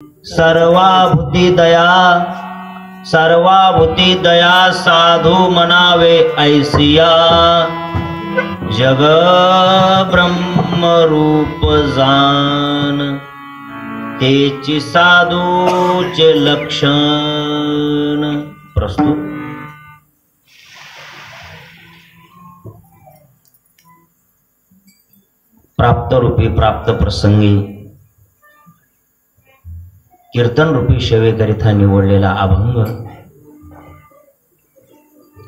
सर्वाभूती दया साधू मनावे ऐसिया जग ब्रह्म रूप जान तेची साधूचे लक्षण। प्रस्तुत प्राप्त रूपी प्राप्त प्रसंगी कीर्तन रूपी सेवेकरिता निवडलेला अभंग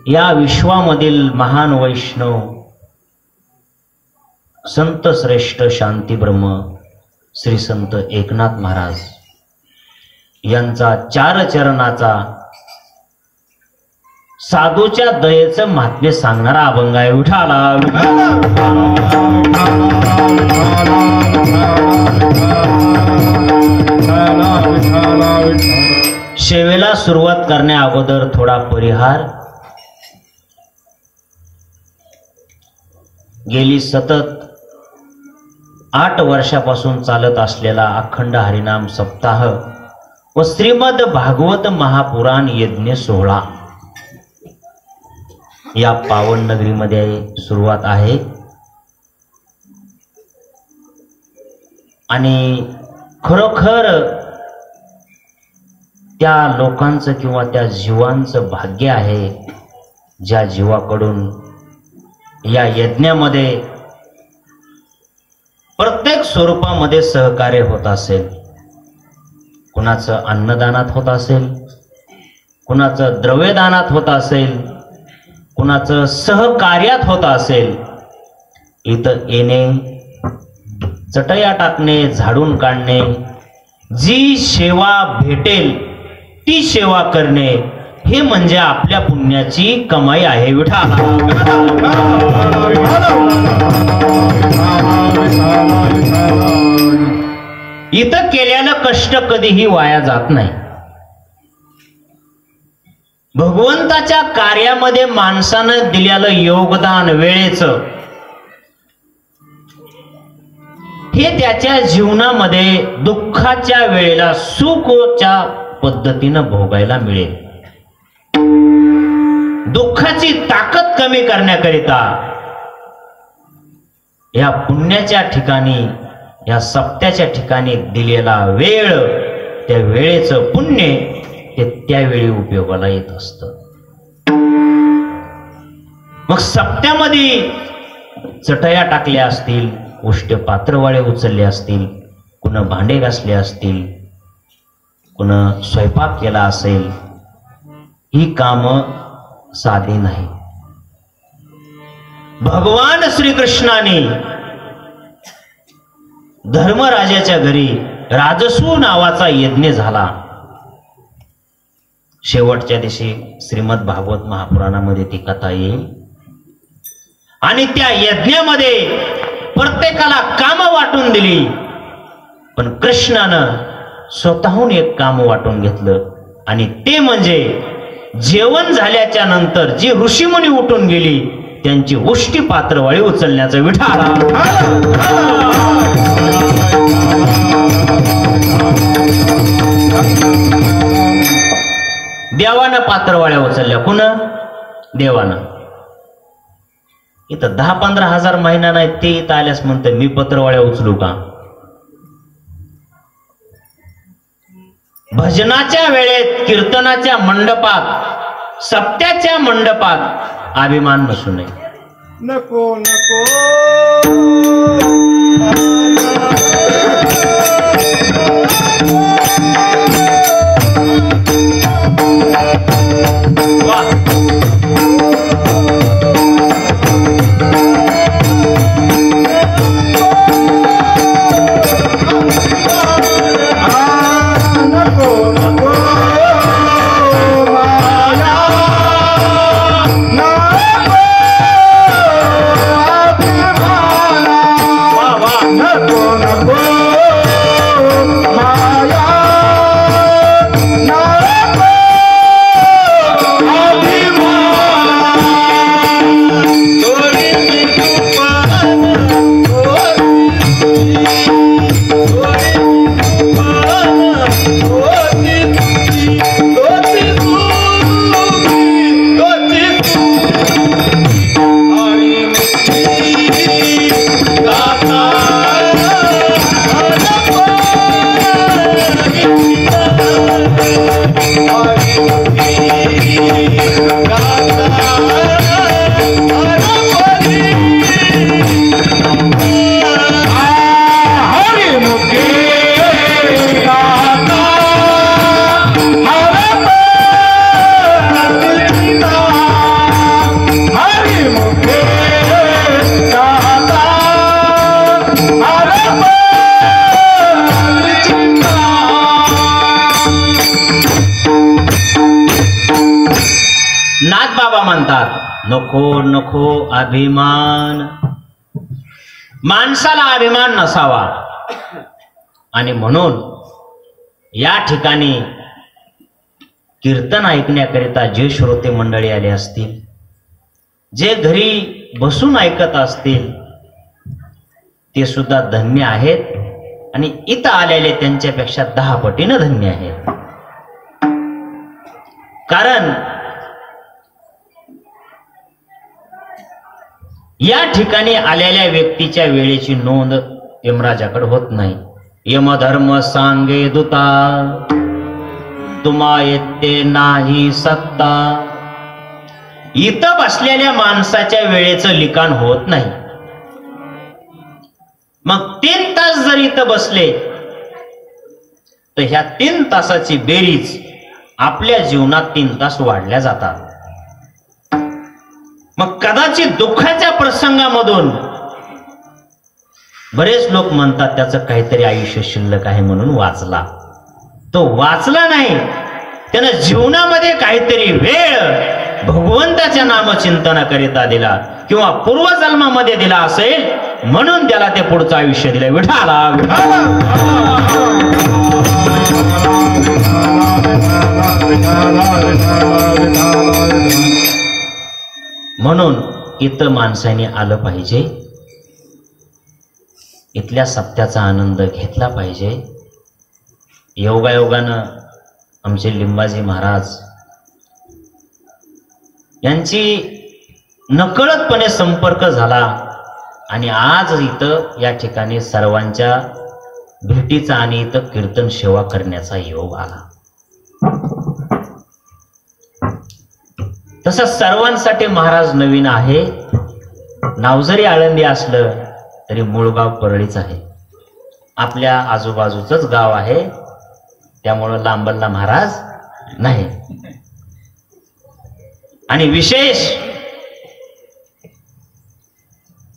या विश्वामधील महान वैष्णव संत श्रेष्ठ शांती ब्रह्म श्री संत एकनाथ महाराज यांचा चार चरणाचा साधूच्या दयेचं महात्म्य सांगणारा अभंग आहे। विठाला सेवेला सुरुवात करण्या अगोदर थोडा परिहार। गेली सतत 8 वर्षापासून चालत असलेला अखंड हरिनाम सप्ताह व श्रीमद भागवत महापुराण यज्ञ सोहळा या पावन नगरीमध्ये सुरुवात आहे आणि खरोखर त्या लोकांचं किंवा त्या जीवांचं भाग्य आहे ज्या जीवाकडून या यज्ञामध्ये प्रत्येक स्वरूपामध्ये सहकार्य होत असेल। कुणाचं अन्नदानात होत असेल, कुणाचं द्रव्यदानात होत असेल, कुणाचं सहकार्यात होत असेल। इथं येणे, चटया टाकणे, झाडून काढणे, जी सेवा भेटेल ती सेवा करणे हे म्हणजे आपल्या पुण्याची कमाई आहे। विठाला इथं केलेलं कष्ट कधीही वाया जात नाही। भगवंताच्या कार्यामध्ये माणसानं दिलेलं योगदान वेळेचं हे त्याच्या जीवनामध्ये दुःखाच्या वेळेला सुखाच्या पद्धतीनं भोगायला मिळेल। दुःखाची ताकद कमी करण्याकरिता या पुण्याच्या ठिकाणी, या सप्त्याच्या ठिकाणी दिलेला वेळ, त्या वेळेचं पुण्य ते त्यावेळी उपयोगाला येत असतं। मग सप्त्यामध्ये चटया टाकल्या असतील, उष्ट पात्रवाळे उचलले असतील, कुणा भांडे घासले असतील, कुणा स्वयंपाक केला असेल, ही कामं साधी नाही। भगवान श्रीकृष्णाने धर्मराजाच्या घरी राजसू नावाचा यज्ञ झाला। शेवटच्या दिवशी श्रीमद भागवत महापुराणामध्ये ती कथा येईल आणि त्या यज्ञामध्ये प्रत्येकाला काम वाटून दिली, पण कृष्णानं स्वतःहून एक काम वाटून घेतलं आणि ते म्हणजे जेवण झाल्याच्या नंतर जी ऋषीमुनी उठून गेली त्यांची उष्टी पात्रवाळी उचलण्याचं। विठाला देवानं पात्रवाळ्या उचलल्या। कुणा? देवानं। इथं 10-15 हजार महिना नाही ते इथं आल्यास म्हणते मी पत्रवाळ्या उचलू का? भजनाच्या वेळेत, कीर्तनाच्या मंडपात, सप्त्याच्या मंडपात अभिमान नसू नये। नको नको नको नको नाथबाबा म्हणतात नको नको अभिमान, माणसाला अभिमान नसावा. आणि म्हणून या ठिकाणी कीर्तन ऐकण्याकरिता जे श्रोते मंडळी आले असतील, जे घरी बसून ऐकत असतील, ते सुद्धा धन्य आहेत. आणि इथं आलेले त्यांच्यापेक्षा 10 पटीनं धन्य आहेत. कारण या ठिकाणी आलेल्या व्यक्तीच्या वेळेची नोंद यमराजाकडे होत नाही. यमधर्म सांगे दूता, तुम्हा येते नाही सत्ता. इथं बसलेल्या माणसाच्या वेळेचं लिखाण होत नाही. मग 3 तास जर इथं बसले तर ह्या 3 तासाची बेरीज आपल्या जीवनात 3 तास वाढल्या जातात. मग कदाचित दुःखाच्या प्रसंगामधून बरेच लोक म्हणतात त्याचं काहीतरी आयुष्य शिल्लक आहे म्हणून वाचला. तो वाचला नाही, त्यानं जीवनामध्ये काहीतरी वेळ भगवंताच्या नामचिंतनाकरिता दिला किंवा पूर्वजन्मामध्ये दिला असेल, म्हणून त्याला ते पुढचं आयुष्य दिलं. विठाला विठाला. म्हणून इथं माणसाने आलं पाहिजे, इथल्या सत्याचा आनंद घेतला पाहिजे. योगायोगानं आमचे लिंबाजी महाराज यांची नकळतपणे संपर्क झाला आणि आज इथं या ठिकाणी सर्वांच्या भेटीचा आणि इथं कीर्तन सेवा करण्याचा योग आला. तसं सर्वांसाठी महाराज नवीन आहे. नाव जरी आळंदी असलं तरी मूळ गाव परळीच आहे. आपल्या आजूबाजूचंच गाव आहे, त्यामुळं लांबलला महाराज नाही. आणि विशेष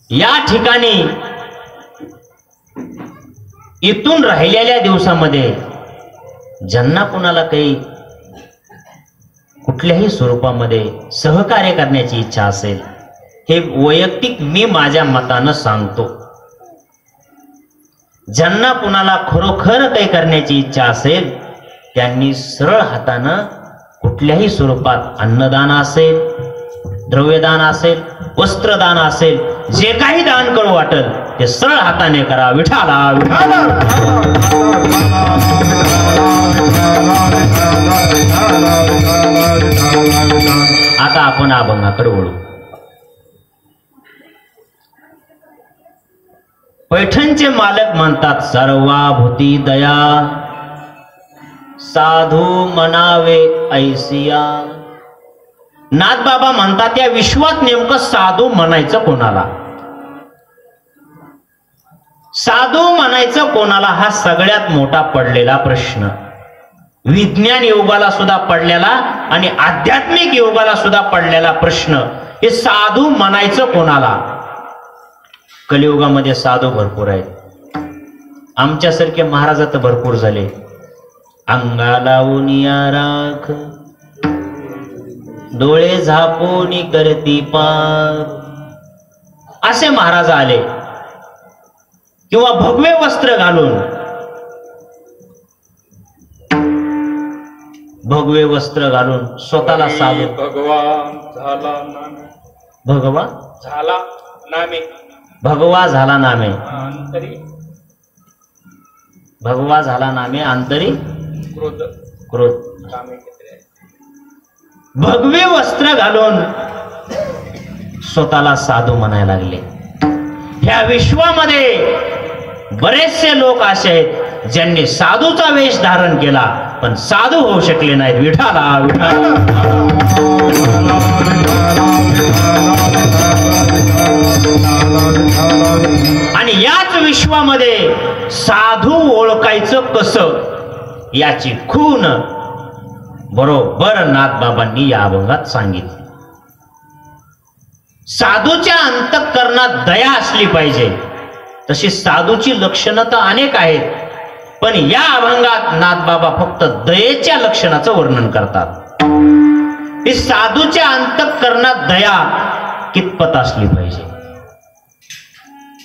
या ठिकाणी इथून राहिलेल्या दिवसामध्ये ज्यांना कुणाला काही कुठल्याही स्वरूपामध्ये सहकार्य करण्याची इच्छा असेल, हे वैयक्तिक मी माझ्या मतानं सांगतो. ज्यांना कुणाला खरोखर काही करण्याची इच्छा असेल त्यांनी सरळ हातानं कुठल्याही स्वरूपात अन्नदान असेल, द्रव्यदान असेल, वस्त्रदान असेल, जे काही दान करू वाटेल ते सरळ हाताने करा. विठाला विठाला. आता आपण अभंगाकडे वळू. पैठणचे मालक म्हणतात सर्वाभूती दया, साधू मनावे ऐसिया. नाथबाबा म्हणतात या विश्वात नेमकं साधू म्हणायचं कोणाला, साधू म्हणायचं कोणाला, हा सगळ्यात मोठा पडलेला प्रश्न. विज्ञान युगाला सुद्धा पडलेला आणि आध्यात्मिक युगाला सुद्धा पडलेला प्रश्न, हे साधू म्हणायचं कोणाला. कलियुगामध्ये साधू भरपूर आहेत. आमच्यासारखे महाराज तर भरपूर झाले. अंगा लावून या राख, डोळे झापून करती पार, असे महाराज आले. किंवा भगवे वस्त्र घालून, भगवे वस्त्र घालून स्वतःला साधू. भगवान झाला नामे, भगवा झाला नामे, भगवा झाला नामे, अंतरी भगवा झाला नामे, अंतरी क्रोध क्रोध. कामे किती. भगवे वस्त्र घालून स्वतःला साधू म्हणायला लागले. ह्या विश्वामध्ये बरेचसे लोक असे आहेत ज्यांनी साधूचा वेश धारण केला पण साधू होऊ शकले नाहीत. विठाला विठाला. आणि याच विश्वामध्ये साधू ओळखायचं कसं याची खूण बरोबर नाथबाबांनी या अभंगात सांगितली. साधूच्या अंतःकरणात दया असली पाहिजे. तशी साधूची लक्षणं तर अनेक आहेत, पण या अभंगात नाथबाबा फक्त दयेच्या लक्षणाचं वर्णन करतात. ती साधूच्या अंतःकरणात दया कितपत असली पाहिजे.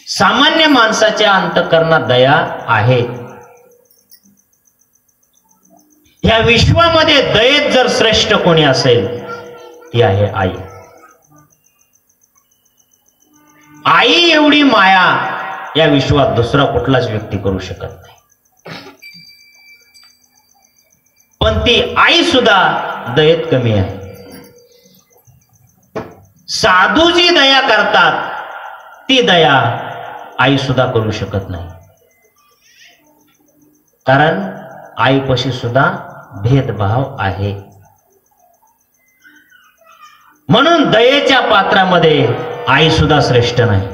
सामान्य माणसाच्या अंतःकरणात दया आहे. ह्या विश्वामध्ये दयेत जर श्रेष्ठ कोणी असेल ती आहे आई. आई एवढी माया या विश्वात दुसरा कुठलाच व्यक्ती करू शकत नाही. पण ती आई सुद्धा दयेत कमी आहे. साधू जी दया करतात ती दया आई सुद्धा करू शकत नाही. कारण आईपाशी सुद्धा भेदभाव आहे. म्हणून दयेच्या पात्रामध्ये आई सुद्धा श्रेष्ठ नाही.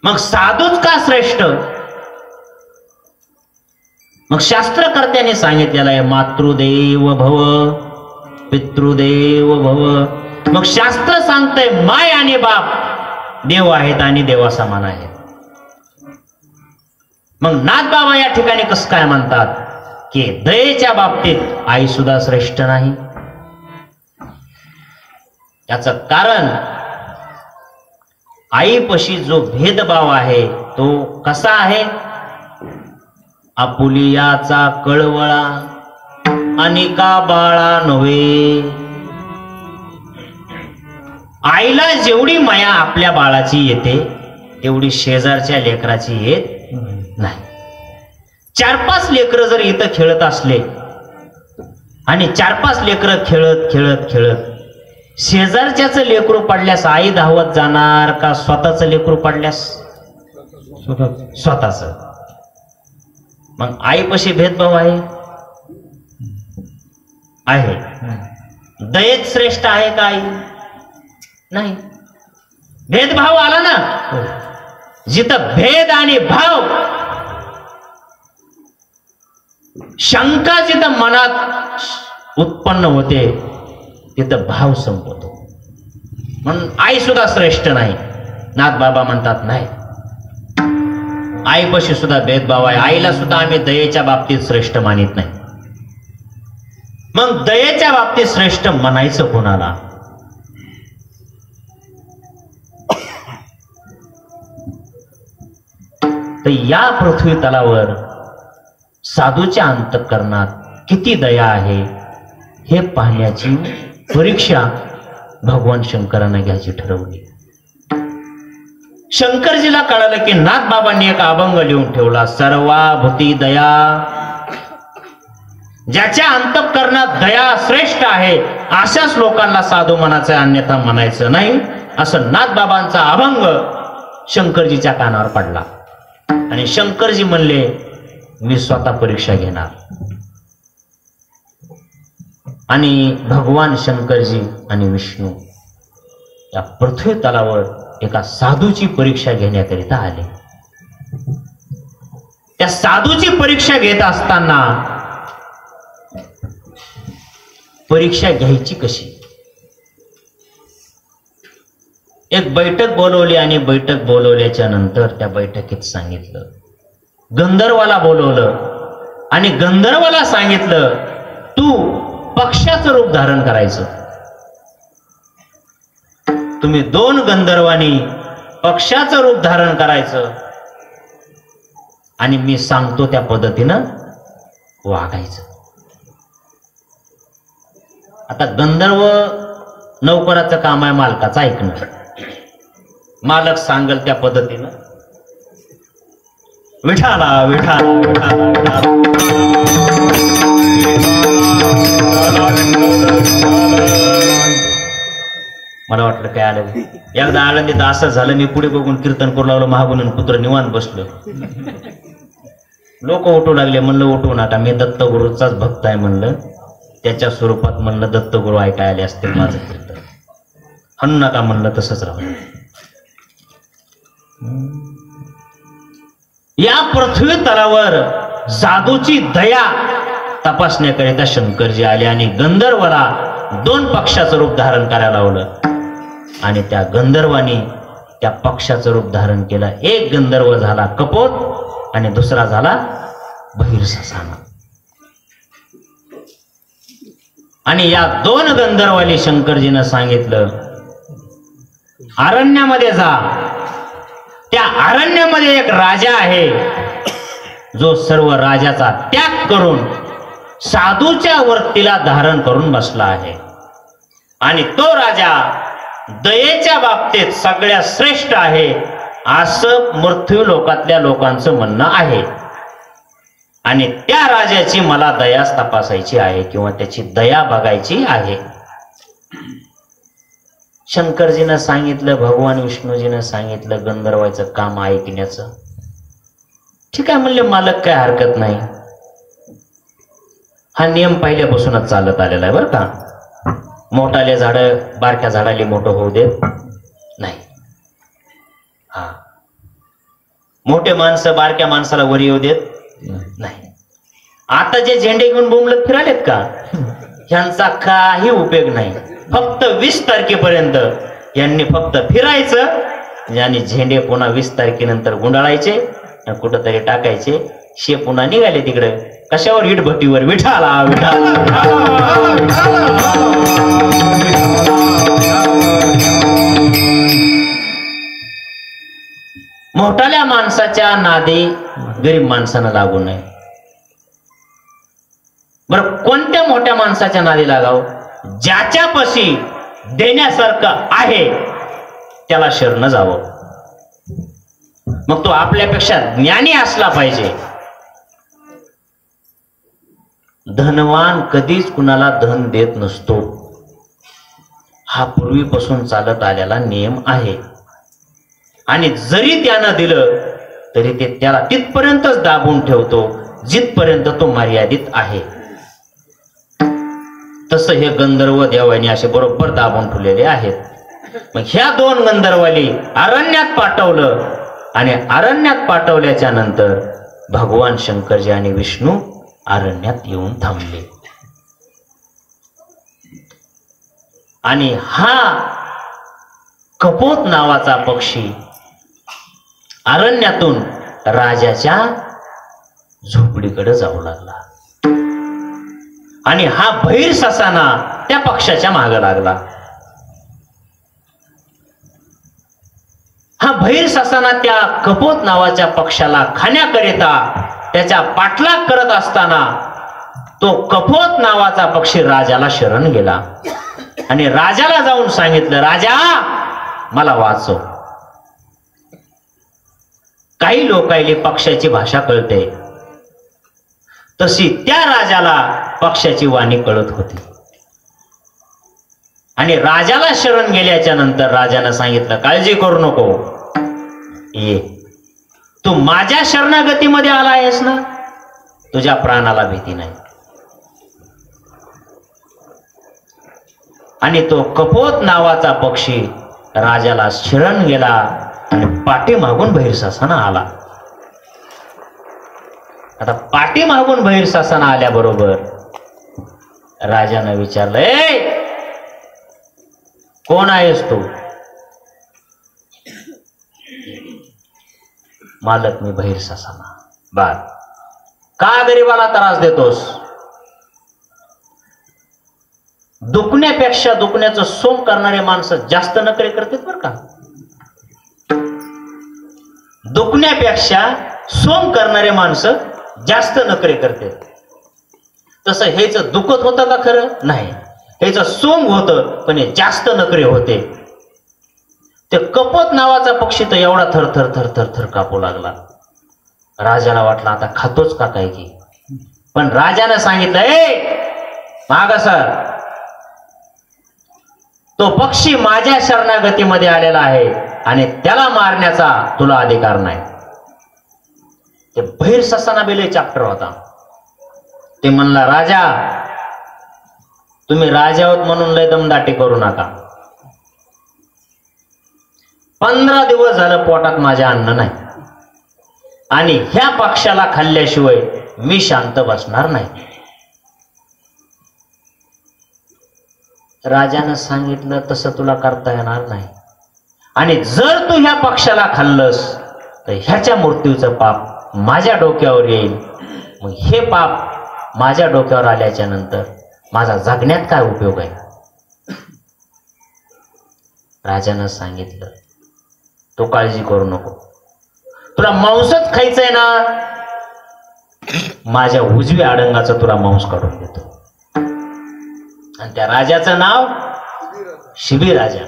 मग साधूच का श्रेष्ठ? मग शास्त्रकर्त्याने सांगितलेलं आहे मातृदेव भव पितृदेव भव. मग शास्त्र सांगतंय माय आणि बाप देव आहेत आणि देवा समान आहेत. मग नाथबाबा या ठिकाणी कसं काय म्हणतात की दयेच्या बाबतीत आई सुद्धा श्रेष्ठ नाही? याचं कारण आईपाशी जो भेदभाव आहे तो कसा आहे? आपुलियाचा कळवळा अनिका बाळा नव्हे. आईला जेवढी माया आपल्या बाळाची येते तेवढी शेजारच्या लेकराची येत नाही. 4-5 लेकरं जर इथं खेळत असले आणि 4-5 लेकरं खेळत खेळत खेळत शेजारच्याच लेकरू पडल्यास आई धावत जाणार का स्वतःच लेकरू पडल्यास स्वतःच? मग आईपाशी भेदभाव आहे आहे. दयेत श्रेष्ठ आहे का आई? नाही. भेदभाव आला ना. जिथं भेद आणि भाव, शंका जिथं मनात उत्पन्न होते तिथं भाव संपतो. म्हणून आई सुद्धा श्रेष्ठ नाही. नाथबाबा म्हणतात नाही, आईपाशी सुद्धा भेदभाव आहे. आईला सुद्धा आम्ही दयेच्या बाबतीत श्रेष्ठ मानित नाही. मग दयेच्या बाबतीत श्रेष्ठ म्हणायचं कोणाला? तर या पृथ्वी तलावर साधूच्या अंतःकरणात किती दया आहे हे पाहण्याची परीक्षा भगवान शंकराने घ्यायची ठरवली. शंकरजीला कळालं की नाथबाबांनी एक अभंग लिहून ठेवला, सर्वाभूती दया. ज्याच्या अंतःकरणात दया श्रेष्ठ आहे अशाच लोकांना साधू म्हणायचं, अन्यथा म्हणायचं नाही. असं नाथबाबांचा अभंग शंकरजीच्या कानावर पडला आणि शंकरजी म्हणले मी स्वतः परीक्षा घेणार. आणि भगवान शंकरजी आणि विष्णू या पृथ्वी तलावर एका साधूची परीक्षा घेण्याकरिता आले. त्या साधूची परीक्षा घेत असताना परीक्षा घ्यायची कशी? एक बैठक बोलवली आणि बैठक बोलवल्याच्या नंतर त्या बैठकीत सांगितलं, गंधर्वाला बोलवलं आणि गंधर्वाला सांगितलं तू पक्षाचं रूप धारण करायचं. तुम्ही 2 गंधर्वांनी पक्षाचं रूप धारण करायचं आणि मी सांगतो त्या पद्धतीनं वागायचं. आता गंधर्व नौकराचं काम आहे मालकाचं ऐकणं. मालक सांगल त्या पद्धतीनं विठाला विठाला विठाला विठाला. मला वाटलं काय आलं. एकदा आळंदीत असं झालं, मी पुढे बघून कीर्तन करू लागलो, महागुण पुत्र निवांत बसलो. लोक उठू लागले. म्हणलं उठू नका, मी दत्तगुरूचाच भक्त आहे म्हणलं. त्याच्या स्वरूपात म्हणलं दत्तगुरू ऐकाय आले असतील माझं कीर्तन. हणू नका म्हणलं, तसंच राहू. या पृथ्वी तलावर जादूची दया तपासण्याकरिता शंकरजी आले आणि गंधर्वाला 2 पक्षाचं रूप धारण करायला लावलं आणि त्या गंधर्वानी त्या पक्षाचं रूप धारण केलं. एक गंधर्व झाला कपोत आणि दुसरा झाला बहिर्ससाना. आणि या दोन गंधर्वाली शंकरजीनं सांगितलं, अरण्यामध्ये जा. त्या अरण्यामध्ये एक राजा आहे, जो सर्व राजाचा त्याग करून साधूच्या वृत्तीला धारण करून बसला आहे. आणि तो राजा दयेच्या बाबतीत सगळ्यात श्रेष्ठ आहे, असं मृत्यू लोकातल्या लोकांचं म्हणणं आहे. आणि त्या राजाची मला दया तपासायची आहे किंवा त्याची दया बघायची आहे. शंकरजीनं सांगितलं, भगवान विष्णूजीनं सांगितलं गंधर्वाचं काम ऐकण्याचं. ठीक आहे म्हणले मालक, काय हरकत नाही. हा नियम पहिल्यापासूनच चालत आलेला आहे बरं का. मोठाले झाड बारक्या झाडाला मोठं होऊ देत नाही. हा, मोठे माणसं बारक्या माणसाला वर येऊ देत नाही. आता जे झेंडे घेऊन बोंबलत फिरालेत का, ह्यांचा काही उपयोग नाही. फक्त 20 तारखेपर्यंत यांनी फक्त फिरायचं आणि झेंडे पुन्हा 20 तारखेनंतर गुंडाळायचे, कुठंतरी टाकायचे. शे पुन्हा निघाले तिकडे. कशावर? इटभट्टीवर. विठाला मोठाल्या माणसाच्या नादी गरीब माणसानं लागू नये. बरं, कोणत्या मोठ्या माणसाच्या नादी लागावं? ज्याच्यापाशी देण्यासारखं आहे त्याला शरण जावं. मग तो आपल्यापेक्षा ज्ञानी असला पाहिजे. धनवान कधीच कुणाला धन देत नसतो. हा पूर्वीपासून चालत आलेला नियम आहे. आणि जरी त्यानं दिलं तरी ते त्याला तिथपर्यंतच दाबून ठेवतो जिथपर्यंत तो मर्यादित आहे. तसं हे गंधर्व देवानी असे बरोबर दाबून ठेवलेले आहेत. मग ह्या दोन गंधर्वाली अरण्यात पाठवलं आणि अरण्यात पाठवल्याच्या नंतर भगवान शंकरजी आणि विष्णू अरण्यात येऊन थांबले. आणि हा कपोत नावाचा पक्षी अरण्यातून राजाच्या झोपडीकडे जाऊ लागला. आणि हा भैर ससाना त्या पक्षाच्या मागे लागला. हा भैर ससाना त्या कपोत नावाच्या पक्षाला खाण्याकरिता त्याच्या पाठलाग करत असताना तो कपोत नावाचा पक्षी राजाला शरण गेला आणि राजाला जाऊन सांगितलं, राजा मला वाचव. काही लोकांना पक्षाची भाषा कळते, तशी त्या राजाला पक्षाची वाणी कळत होती. आणि राजाला शरण गेल्याच्या नंतर राजानं सांगितलं, काळजी करू नको, ये, तू माझ्या शरणागतीमध्ये आला आहेस ना, तुझ्या प्राणाला भीती नाही. आणि तो कपोत नावाचा पक्षी राजाला शरण गेला आणि पाठीमागून भैरसासाना आला. आता पाठीमागून भैरसासाना आल्याबरोबर राजानं विचारलं, ए कोण आहेस तू? मालक मी भैरसासाना. बर, का गरीबाला त्रास देतोस? दुखण्यापेक्षा दुखण्याचं सोंग करणारे माणसं जास्त नखरे करतात बरं का. दुखण्यापेक्षा सोंग करणारे माणसं जास्त नखरे करतात. तसं हेच दुखत होतं का? खरं नाही, हेच सोंग होतं, पण हे जास्त नखरे होते. ते कपोत नावाचा पक्षी तर एवढा थर थर थर थर थर कापू लागला. राजाला वाटलं आता खातोच का काय की. पण राजानं सांगितलं, ए माग सर, तो पक्षी माझ्या शरणागतीमध्ये आलेला आहे आणि त्याला मारण्याचा तुला अधिकार नाही. ते भैर ससाना बेले चॅप्टर होता. ते म्हणला, राजा तुम्ही राजा आहोत म्हणून लय दमदाटी करू नका. 15 दिवस झालं पोटात माझ्या अन्न नाही आणि ह्या पक्षाला खाल्ल्याशिवाय मी शांत बसणार नाही. राजानं सांगितलं, तसं तुला करता येणार नाही. आणि जर तू ह्या पक्षाला खाल्लंस तर ह्याच्या मृत्यूचं पाप माझ्या डोक्यावर येईल. मग हे पाप माझ्या डोक्यावर आल्याच्या नंतर माझा जगण्यात काय उपयोग आहे? राजानं सांगितलं, तो काळजी करू नको, तुला मांसच खायचंय ना, माझ्या उजव्या आडंगाचा तुला मांस काढून देतो. आणि त्या राजाचं नाव शिबी राजा.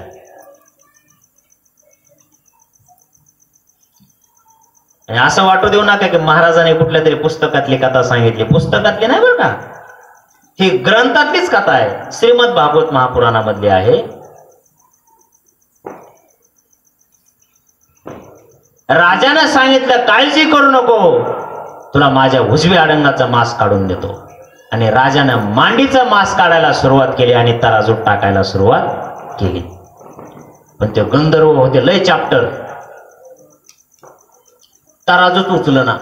आणि असं वाटू देऊ नका की महाराजाने कुठल्या तरी पुस्तकातली कथा सांगितली. पुस्तकातली नाही बरं का, ही ग्रंथातलीच कथा आहे. श्रीमद भागवत महापुराणामधली आहे. राजानं सांगितलं, काळजी करू नको, तुला माझ्या उजव्या आडंगाचा मांस काढून देतो. आणि राजानं मांडीचं मांस काढायला सुरुवात केली आणि तराजूत टाकायला सुरुवात केली. पण ते गंधर्व होते लय चॅप्टर, तराजूच उचलं ना.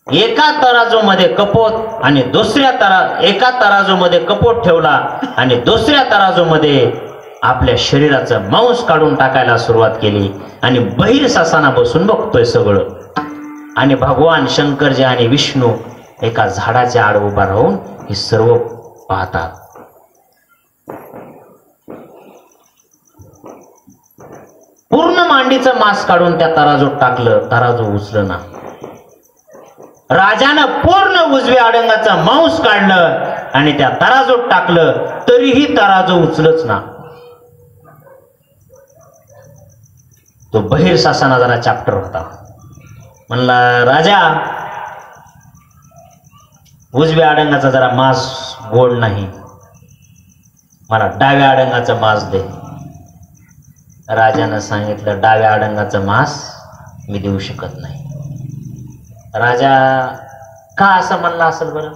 एका तराजूमध्ये कपोत आणि एका तराजूमध्ये कपोत ठेवला आणि दुसऱ्या तराजूमध्ये आपल्या शरीराचं मांस काढून टाकायला सुरुवात केली. आणि बहिर ससाना बसून बघतोय सगळं. आणि भगवान शंकरजी आणि विष्णू एका झाडाच्या आड उभा राहून हे सर्व पाहतात. पूर्ण मांडीचं मांस काढून त्या तराजूत टाकलं, तराजू उचलं ना. राजानं पूर्ण उजव्या आडंगाचं मांस काढलं आणि त्या तराजूत टाकलं, तरीही तराजू उचलच ना. तो बहिर सासाना जरा चॅप्टर होता. म्हणला, राजा, उजव्या आडंगाचा जरा मांस गोड नाही, मला डाव्या आडंगाचं मांस दे. राजानं सांगितलं, डाव्या आडंगाचं मांस मी देऊ शकत नाही. राजा का असं म्हणला असेल बरं?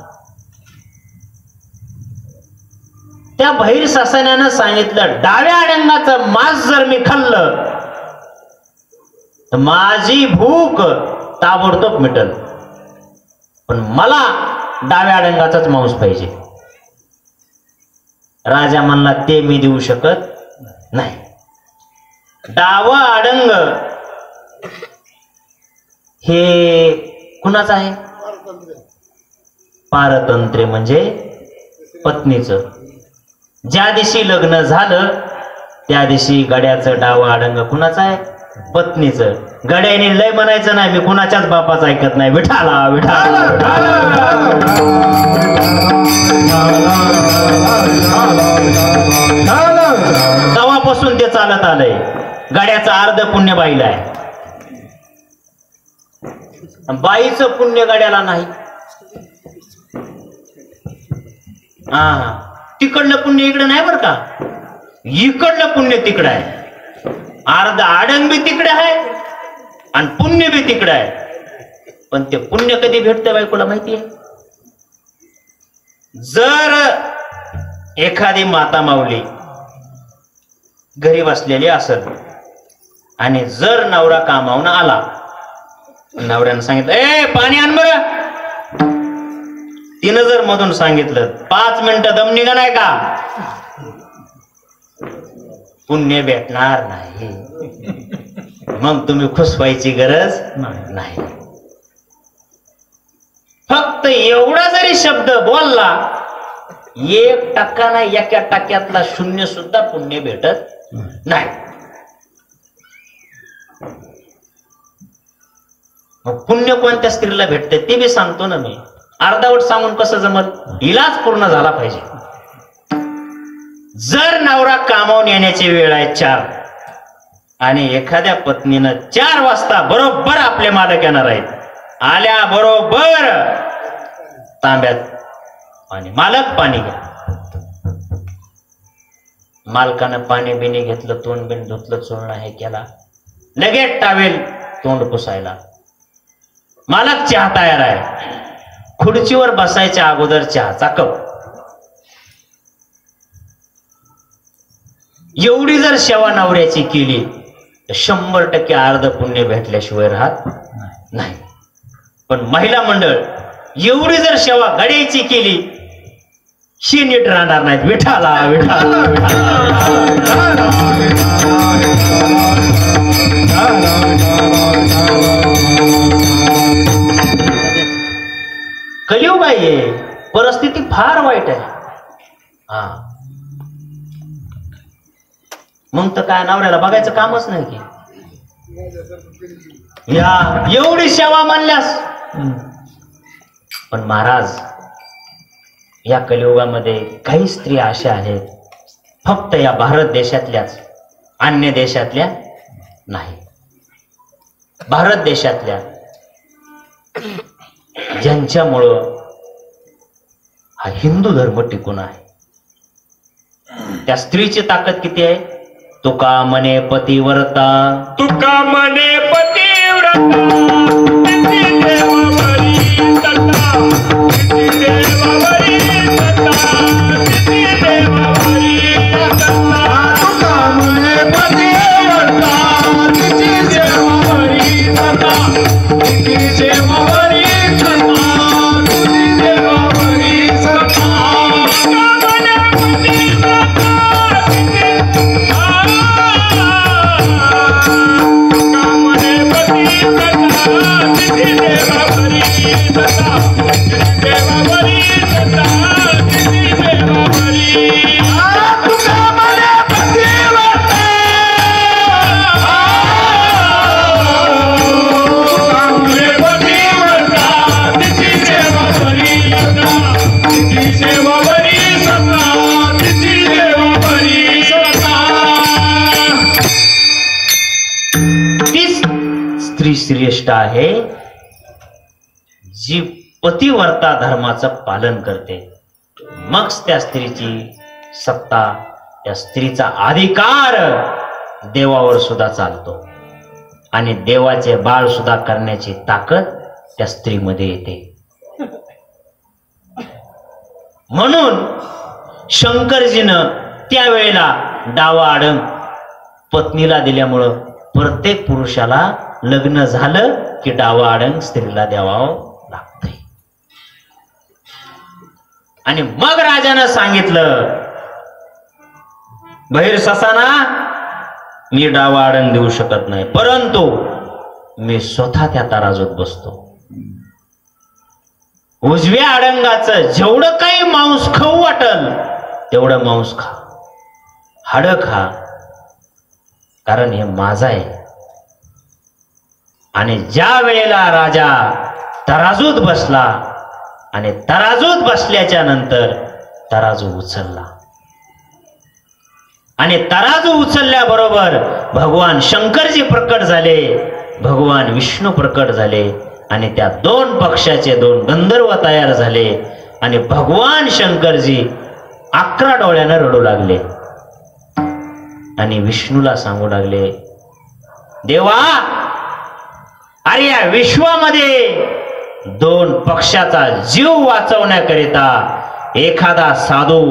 त्या बहिर सासण्यानं सांगितलं, डाव्या आडंगाचं मांस जर मी खाल्लं तर माझी भूक ताबडतोब मिटल, पण मला डाव्या आडंगाचाच मांस पाहिजे. राजा म्हणला, ते मी देऊ शकत नाही. डावं आडंग हे कुणाचं आहे? पारतंत्र्य म्हणजे पत्नीचं. ज्या दिवशी लग्न झालं त्या दिवशी गड्याचं डावं आडंग कुणाचं आहे? पत्नीचं. गड्याने लय म्हणायचं नाही, मी कुणाच्याच बापाचं ऐकत नाही, विठाला विठाला. तेव्हापासून ते चालत आलंय. गड्याचं अर्ध पुण्य बाईला आहे, बाईचं पुण्य गड्याला नाही. हा, तिकडलं पुण्य इकडे नाही बरं का, इकडलं पुण्य तिकडं आहे. अर्ध आडंग बी तिकडे आहे आणि पुण्य बी तिकडे आहे. पण ते पुण्य कधी भेटते बायकोला माहितीये? जर एखादी माता माऊली घरी बसलेली असेल आणि जर नवरा कामावून आला, नवऱ्यानं सांगितलं, ए पाणी आण बरं, तिनं जर मधून सांगितलं 5 मिनिटं दम निघा नाही का, पुण्य भेटणार नाही. मग तुम्ही खुश व्हायची गरज नाही. फक्त एवढा जरी शब्द बोलला, 1% नाही, एका टक्क्यातला 0 सुद्धा पुण्य भेटत नाही. मग पुण्य कोणत्या स्त्रीला भेटते ते बी सांगतो ना मी. अर्धावट सांगून कसं जमल? इलाज पूर्ण झाला पाहिजे. जर नवरा कामावून येण्याची वेळ आहे 4 आणि एखाद्या पत्नीनं 4 वाजता बरोबर आपले मालक येणार आहेत, आल्या बरोबर तांब्यात पाणी, मालक पाणी घ्या. मालकानं पाणी बिणी घेतलं, तोंड बिन धुतलं, चोळणं हे केला, लगेच टावेल तोंड पुसायला. मालक चहा तयार आहे. खुर्चीवर बसायच्या अगोदर चहाचा कप. एवढी जर सेवा नवऱ्याची केली तर 100% अर्ध पुण्य भेटल्याशिवाय राहत नाही. पण महिला मंडळ एवढी जर सेवा गड्याची केली, शी नीट राहणार नाहीत. विठाला विठाला कलियुग आहे. परिस्थिती फार वाईट आहे. हा मग तर काय नवऱ्याला बघायचं कामच नाही की या एवढी सेवा मानल्यास. पण महाराज या कलियुगामध्ये काही स्त्रिया अशा आहेत फक्त या भारत देशातल्याच, अन्य देशातल्या नाही, भारत देशातल्या, ज्यांच्यामुळं हा हिंदू धर्म टिकून आहे. त्या स्त्रीची ताकद किती आहे? तुका मने पतिव्रता, तुका मने पतिव्रता, किती देवावरी सत्ता, किती देवावरी सत्ता, किती देवावरी सत्ता. तुका मने पतिव्रता, किती देवावरी सत्ता, किती देवावरी सत्ता, किती देवावरी सत्ता. तुका मने पतिव्रता, श्रेष्ठ आहे जी पतिव्रता धर्माचं पालन करते. मग त्या स्त्रीची सत्ता, त्या स्त्रीचा अधिकार देवावर सुद्धा चालतो आणि देवाचे बाळ सुद्धा करण्याची ताकद त्या स्त्रीमध्ये येते. म्हणून शंकरजीनं त्यावेळेला डावा आडम पत्नीला दिल्यामुळं प्रत्येक पुरुषाला लग्न झालं की डावा आडंग स्त्रीला द्यावावं लागतंय. आणि मग राजानं सांगितलं, बहिर ससाना मी डावा आडंग देऊ शकत नाही, परंतु मी स्वतः त्या तराजूत बसतो. उजव्या आडंगाचं जेवढं काही मांस खाऊ वाटल तेवढं मांस खा, हाड खा, कारण हे माझं आहे. आणि ज्या वेळेला राजा तराजूत बसला आणि तराजूत बसल्याच्या नंतर तराजू उचलला आणि तराजू उचलल्याबरोबर भगवान शंकरजी प्रकट झाले, भगवान विष्णू प्रकट झाले आणि त्या दोन पक्षाचे दोन गंधर्व तयार झाले आणि भगवान शंकरजी 11 डोळ्यानं रडू लागले आणि विष्णूला सांगू लागले, देवा अरे या विश्वामध्ये दोन पक्षाचा जीव वाचवण्याकरिता एखादा साधू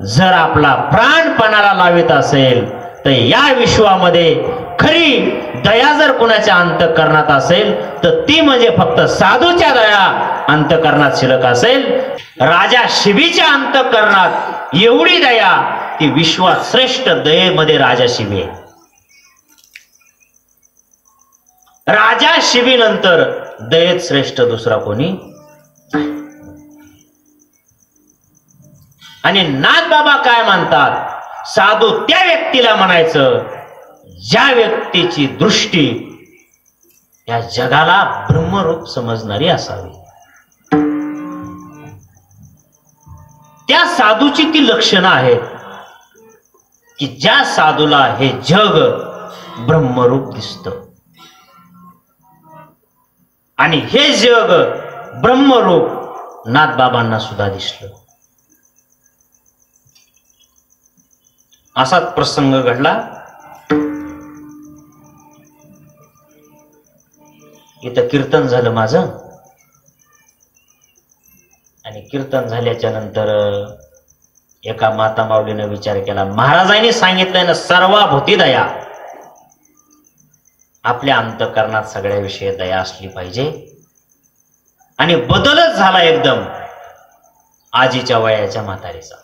जर आपला प्राणपणाला लावित असेल तर या विश्वामध्ये खरी दया जर कोणाच्या अंतःकरणात असेल तर ती म्हणजे फक्त साधूच्या दया अंतःकरणात शिल्लक असेल. राजा शिबीच्या अंतःकरणात एवढी दया ती विश्वात श्रेष्ठ दयेमध्ये राजा शिबी आहे. राजा शिबी नंतर दयेत श्रेष्ठ दुसरा कोणी. आणि नाथबाबा काय म्हणतात, साधू त्या व्यक्तीला म्हणायचं ज्या व्यक्तीची दृष्टी या जगाला ब्रह्मरूप समजणारी असावी. त्या साधूची ती लक्षणं आहेत की ज्या साधूला हे जग ब्रह्मरूप दिसतं आणि हे जग ब्रह्मरूप नाथबाबांना सुद्धा दिसलं. असाच प्रसंग घडला. इथं कीर्तन झालं माझं आणि कीर्तन झाल्याच्या नंतर एका माता माऊलीने विचार केला, महाराजांनी सांगितलंय ना सर्वाभूती दया, आपल्या अंतःकरणात सगळ्याविषयी दया असली पाहिजे. आणि बदलच झाला एकदम आजीच्या वयाच्या म्हातारीचा,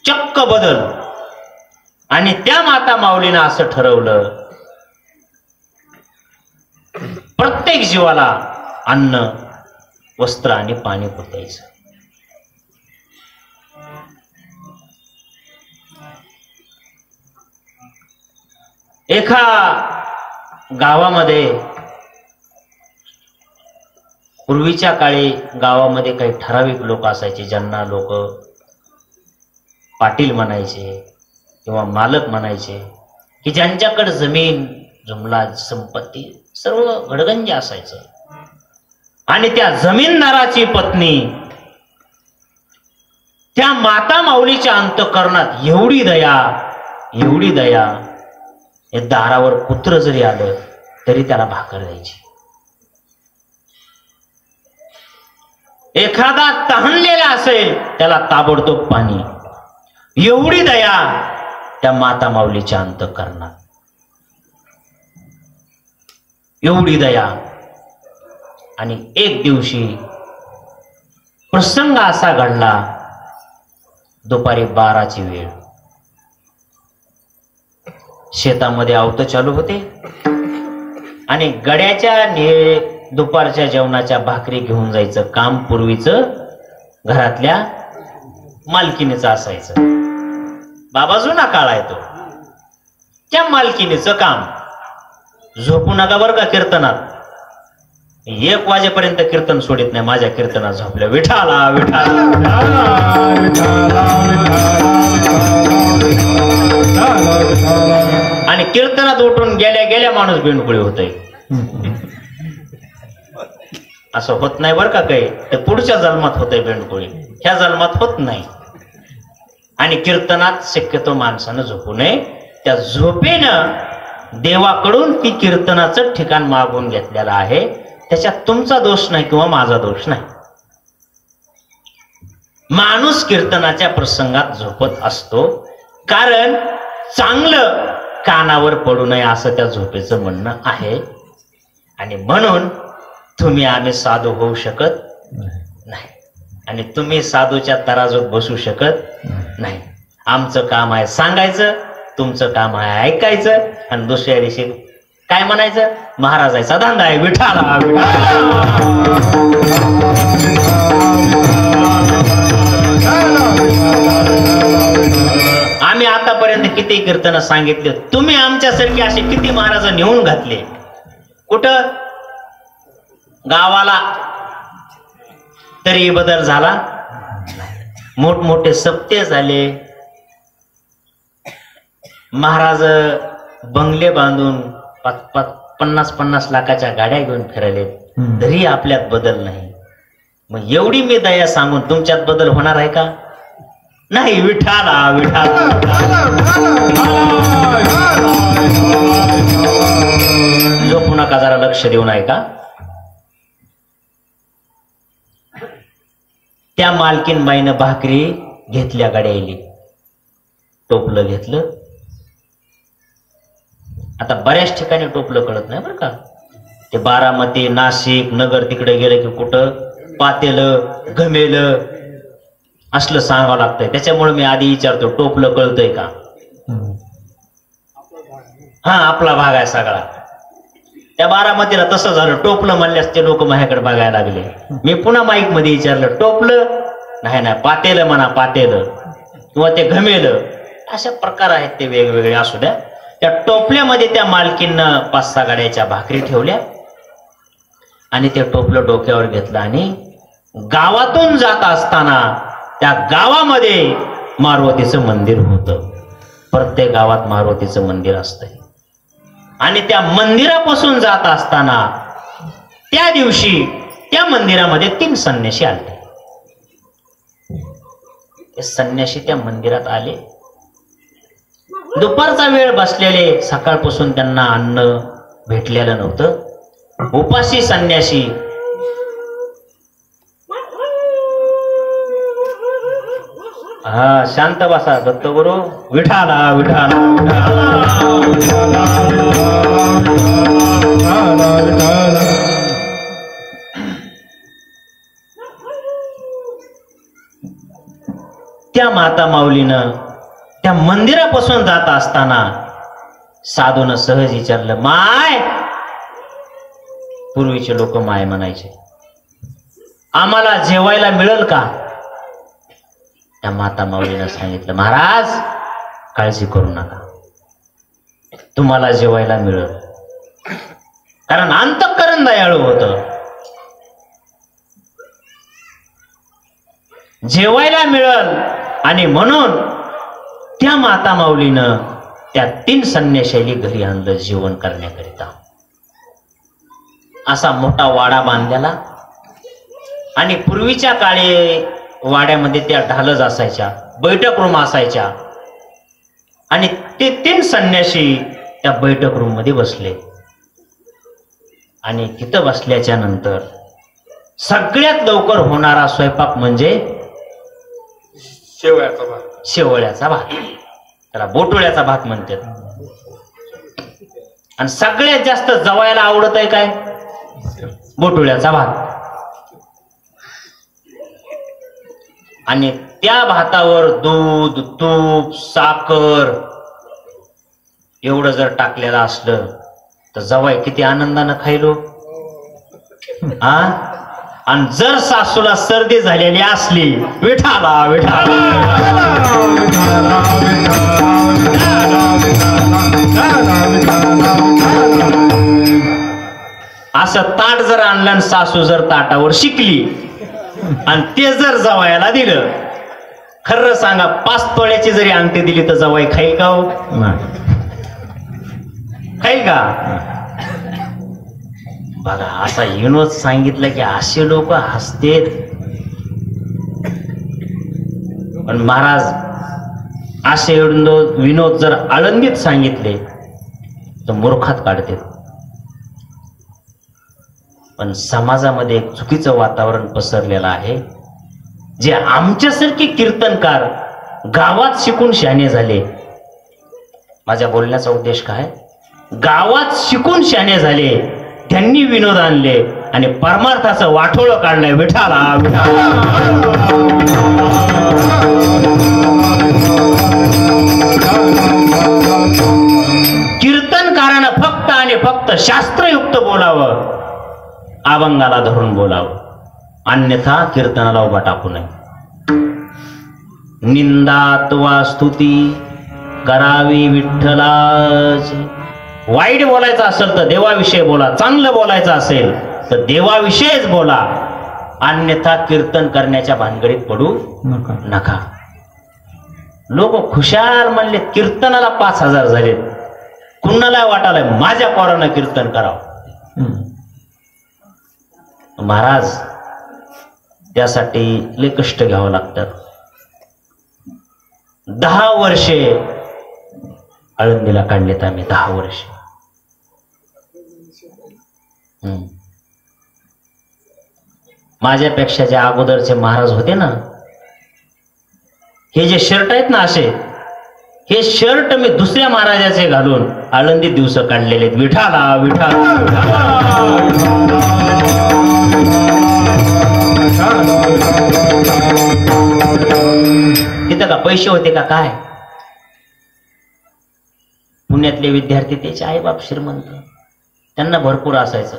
चक्क बदल. आणि त्या माता माऊलीनं असं ठरवलं, प्रत्येक जीवाला अन्न वस्त्र आणि पाणी पुरायचं. एका गावामध्ये पूर्वीच्या काळी गावामध्ये काही ठराविक लोक असायचे ज्यांना लोक पाटील म्हणायचे किंवा मालक म्हणायचे, की ज्यांच्याकडे जमीन जुमला संपत्ती सर्व गडगंज असायचं. आणि त्या जमीनदाराची पत्नी त्या माता माऊलीच्या अंतःकरणात एवढी दया, या दारावर कुत्र जरी आलं तरी त्याला भाकर द्यायची. एखादा तहानलेला असेल त्याला ताबडतोब पाणी, एवढी दया त्या माता माऊलीच्या अंतःकरणात, एवढी दया. आणि एक दिवशी प्रसंग असा घडला, दुपारी 12ची वेळ, शेतामध्ये आवत चालू होते आणि गड्याच्या दुपारच्या जेवणाच्या भाकरी घेऊन जायचं काम पूर्वीचं घरातल्या मालकीनीचं असायचं. बाबा जुना काळ आहे तो. त्या मालकीनीचं काम. झोपू नका बरं का कीर्तनात. 1 वाजेपर्यंत कीर्तन सोडित नाही. माझ्या कीर्तनात झोपल्या विठाला विठाला आणि कीर्तनात उठून गेल्या गेल्या माणूस बेंडकुळी होतय. असं होत नाही बरं का काही. ते पुढच्या जन्मात होतंय बेंडकुळी, ह्या जन्मात होत नाही. आणि कीर्तनात शक्यतो माणसानं झोपू नये. त्या झोपेनं देवाकडून ती कीर्तनाचं ठिकाण मागून घेतलेलं आहे. त्याच्यात तुमचा दोष नाही किंवा माझा दोष नाही. माणूस कीर्तनाच्या प्रसंगात झोपत असतो कारण चांगलं कानावर पडू नये असं त्या झोपेचं म्हणणं आहे. आणि म्हणून आम्ही साधू होऊ शकत नाही आणि तुम्ही साधूच्या तराजूत बसू शकत नाही. आमचं काम आहे सांगायचं, तुमचं काम आहे ऐकायचं आणि दुसऱ्या दिवशी काय म्हणायचं, महाराजाचा धंदा आहे विठाला आम्ही आतापर्यंत किती कीर्तन सांगितले. तुम्ही आमच्यासारखे असे किती महाराज नेऊन घातले. कुठं गावाला तरी बदल झाला. मोठमोठे सप्ते झाले. महाराज बंगले बांधून 50-50 लाखाच्या गाड्या घेऊन फिरायले, तरी आपल्यात बदल नाही. मग एवढी मी दया सांगून तुमच्यात बदल होणार आहे का? नाही. विठाला विठाला झोपू नका, जरा लक्ष देऊ नये का? त्या मालकीनबाईनं भाकरी घेतल्या गाड्याली, टोपलं घेतलं. आता बऱ्याच ठिकाणी टोपलं कळत नाही बरं का. ते बारामती, नाशिक, नगर तिकडे गेलं की कुठं पातेलं घमेलं असलं सांगावं लागतंय. त्याच्यामुळे मी आधी विचारतो टोपलं कळतंय का? हा, आपला भाग आहे सगळा. त्या बारामतीला तसं झालं. टोपलं म्हणल्यास ते लोक माझ्याकडे बघायला लागले. मी पुन्हा माईक मध्ये विचारलं टोपलं नाही, पातेलं म्हणा, पातेलं किंवा ते घमेलं, अशा प्रकार आहेत ते वेगवेगळे. असू द्या. त्या टोपल्यामध्ये त्या मालकीनं 5-6 गाड्याच्या भाकरी ठेवल्या आणि ते टोपलं डोक्यावर घेतलं आणि गावातून जात असताना त्या गावामध्ये मारुतीचं मंदिर होतं. प्रत्येक गावात मारुतीचं मंदिर असतंय. आणि त्या मंदिरापासून जात असताना त्या दिवशी त्या मंदिरामध्ये 3 संन्यासी आले. ते संन्यासी त्या मंदिरात आले. दुपारचा वेळ बसलेले, सकाळपासून त्यांना अन्न भेटलेलं नव्हतं. उपाशी संन्यासी हा, शांत बसा दत्तगुरु. विठाला विठाला त्या माता माऊलीनं त्या मंदिरापासून जात असताना साधून सहज विचारलं, माय. पूर्वीचे लोक माय म्हणायचे. आम्हाला जेवायला मिळेल का? त्या माता माऊलीनं सांगितलं, महाराज काळजी करू नका, तुम्हाला जेवायला मिळेल. कारण अंतःकरण दयाळू होतं. जेवायला मिळेल आणि म्हणून त्या माता माऊलीनं त्या 3 संन्याशाली घरी आणलं जेवण करण्याकरिता. असा मोठा वाडा बांधलेला आणि पूर्वीच्या काळी वाड्यामध्ये त्या ढालच असायच्या, बैठक रूम असायच्या आणि ते 3 संन्याशी त्या बैठक रूम मध्ये बसले. आणि तिथं बसल्याच्या नंतर सगळ्यात लवकर होणारा स्वयंपाक म्हणजे शेवयाचा भात. शेवळ्याचा भात, त्याला बोटोळ्याचा भात म्हणतात. आणि सगळ्यात जास्त जवायला आवडत आहे काय? बोटोळ्याचा भात. आणि त्या भातावर दूध, तूप, साखर एवढं जर टाकलेलं असलं तर जवाई किती आनंदानं खायलो. हा, आणि जर सासूला सर्दी झालेली असली, विठाला विठाला असं ताट जर आणलं आणि सासू जर ताटावर शिकली आणि ते जर जवायला दिलं, खरं सांगा 5 तोळ्याची जरी अंगठी दिली तर जवाई खाईल का? हो, खाईल का? बघा, असा विनोद सांगितलं की असे लोक हसतेत. पण महाराज असे विनोद जर आळंदीत सांगितले तर मूर्खात काढते. पण समाजामध्ये एक चुकीचं वातावरण पसरलेलं आहे. जे आमच्यासारखे कीर्तनकार गावात शिकून शहाणे झाले. माझ्या बोलण्याचा उद्देश काय? गावात शिकून शहाणे झाले, त्यांनी विनोद आणले आणि परमार्थाचं वाटोळं काढलंय. विठाला कीर्तनकारानं फक्त आणि फक्त शास्त्रयुक्त बोलावं, अभंगाला धरून बोलावं, अन्यथा कीर्तनाला उभा टाकू नये. निंदा अथवा स्तुती करावी विठ्ठलाची. वाईट बोलायचं असेल तर देवाविषयी बोला, चांगलं बोलायचं असेल तर देवाविषयीच बोला, अन्यथा कीर्तन करण्याच्या भानगडीत पडू नका. लोक खुशाल म्हणले कीर्तनाला 5,000 झालेत. कुणाला वाटायला माझ्या पोरानं कीर्तन करावं. महाराज त्यासाठी लय कष्ट घ्यावं लागतात. 10 वर्षे आळंदीला काढलेत आम्ही. 10 वर्ष. माझ्यापेक्षा जे अगोदरचे महाराज होते ना, हे जे शर्ट आहेत ना असे, हे शर्ट मी दुसऱ्या महाराजाचे घालून आळंदी दिवस काढलेले. विठाला विठाला तिथं का पैसे होते का काय? पुण्यातले विद्यार्थी, त्याचे आई बाप श्रीमंत, त्यांना भरपूर असायचं.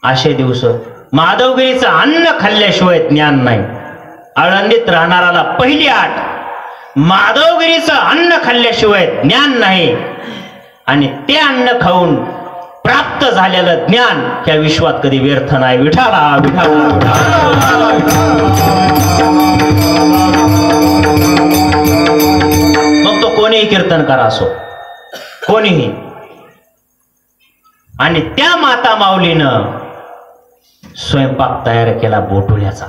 असे दिवस माधवगिरीचं अन्न खाल्ल्याशिवाय ज्ञान नाही. आळंदीत राहणाराला पहिली आठ, माधवगिरीचं अन्न खाल्ल्याशिवाय ज्ञान नाही. आणि ते अन्न खाऊन प्राप्त झालेलं ज्ञान त्या विश्वात कधी व्यर्थ नाही. विठाला विठाला मग तो कोणीही कीर्तनकार असो, कोणीही. आणि त्या माता माऊलीनं स्वयंपाक तयार केला बोटुळ्याचा.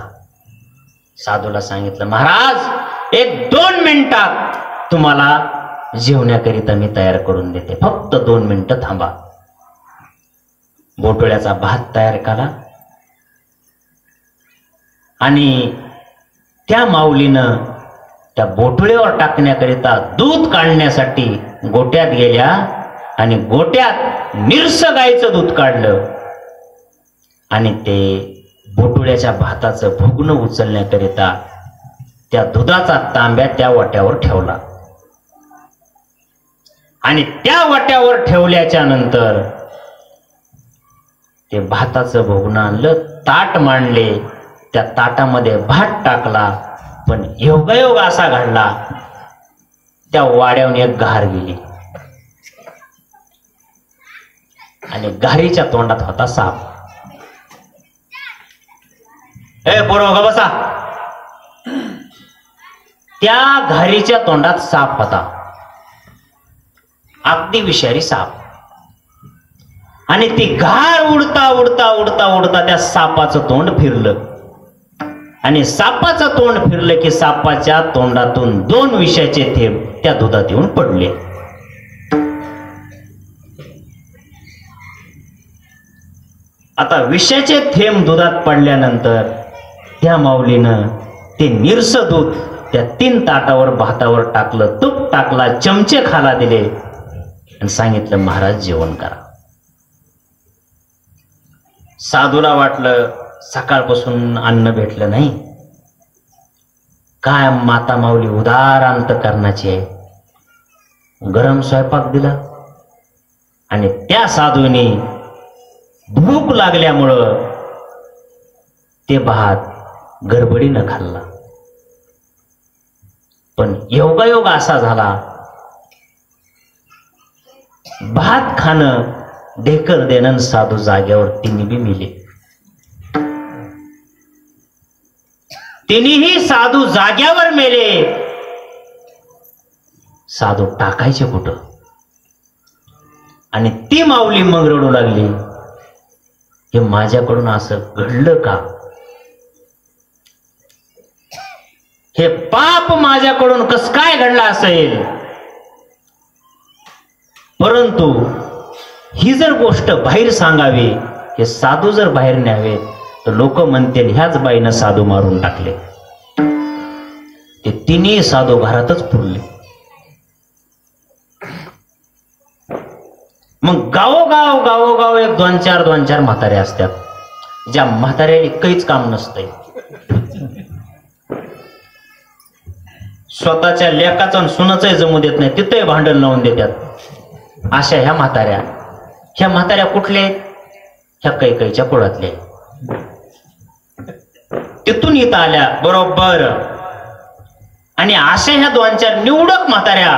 साधूला सांगितलं, महाराज 1-2 मिनिटात तुम्हाला जेवण्याकरिता मी तयार करून देते, फक्त 2 मिनिटं थांबा. बोटुळ्याचा भात तयार केला आणि त्या माऊलीनं त्या बोटुळ्यावर टाकण्याकरिता दूध काढण्यासाठी गोट्यात गेल्या आणि गोट्यात निरस गाईचं दूध काढलं आणि ते बोटुळ्याच्या भाताचं भुगणं उचलण्याकरिता त्या दुधाचा तांब्या त्या वाट्यावर ठेवला. आणि त्या वाट्यावर ठेवल्याच्या नंतर ते भाताचं भोगणं आणलं, ताट मांडले, त्या ताटामध्ये भात टाकला. पण योगायोग असा घडला, त्या वाड्याहून एक घार गेली आणि घारीच्या तोंडात होता साप. ए पोरं ग बसा. त्या घारीच्या तोंडात साप होता, अगदी विषारी साप. आणि ती घार उडता उडता उडता उडता त्या सापाचं तोंड फिरलं. आणि सापाचं तोंड फिरलं की सापाच्या तोंडातून 2 विषाचे थेंब त्या दुधात येऊन पडले. आता विषाचे थेंब दुधात पडल्यानंतर त्या माऊलीनं ते निरस दूध त्या 3 ताटावर भातावर टाकलं, तूप टाकला, चमचे खाला दिले आणि सांगितलं महाराज जेवण करा. साधूला वाटलं सकाळपासून अन्न भेटलं नाही, काय माता माऊली उदार अंतकरणाची आहे. गरम स्वयंपाक दिला आणि त्या साधूने भूक लागल्यामुळं ते भात गडबडीनं खाल्ला. पण योगायोग असा झाला, भात खाणं ढेकर देणं साधू जाग्यावर तिन्ही बी मिले. तिन्ही साधू जाग्यावर मेले. साधू टाकायचे कुठं? आणि ती माऊली मग रडू लागली, हे माझ्याकडून असं घडलं का? हे पाप माझ्याकडून कस काय घडलं असेल? परंतु ही जर गोष्ट बाहेर सांगावी, हे साधू जर बाहेर न्यावे तर लोक म्हणतील ह्याच बाईनं साधू मारून टाकले. ते तिन्ही साधू घरातच पुरले. मग गावोगाव गावोगाव एक 2-4 म्हातारे असतात, ज्या म्हाताऱ्याला काहीच काम नसतंय. स्वतःच्या लेकाचं आणि सुनाचंही जमू देत नाही, तिथंही भांडण लावून देतात. अशा ह्या म्हाताऱ्या कुठल्या आहेत? ह्या कैकईच्या कुळातल्या. तिथून इथं आल्या बरोबर. आणि अशा ह्या 2-4 निवडक म्हाताऱ्या,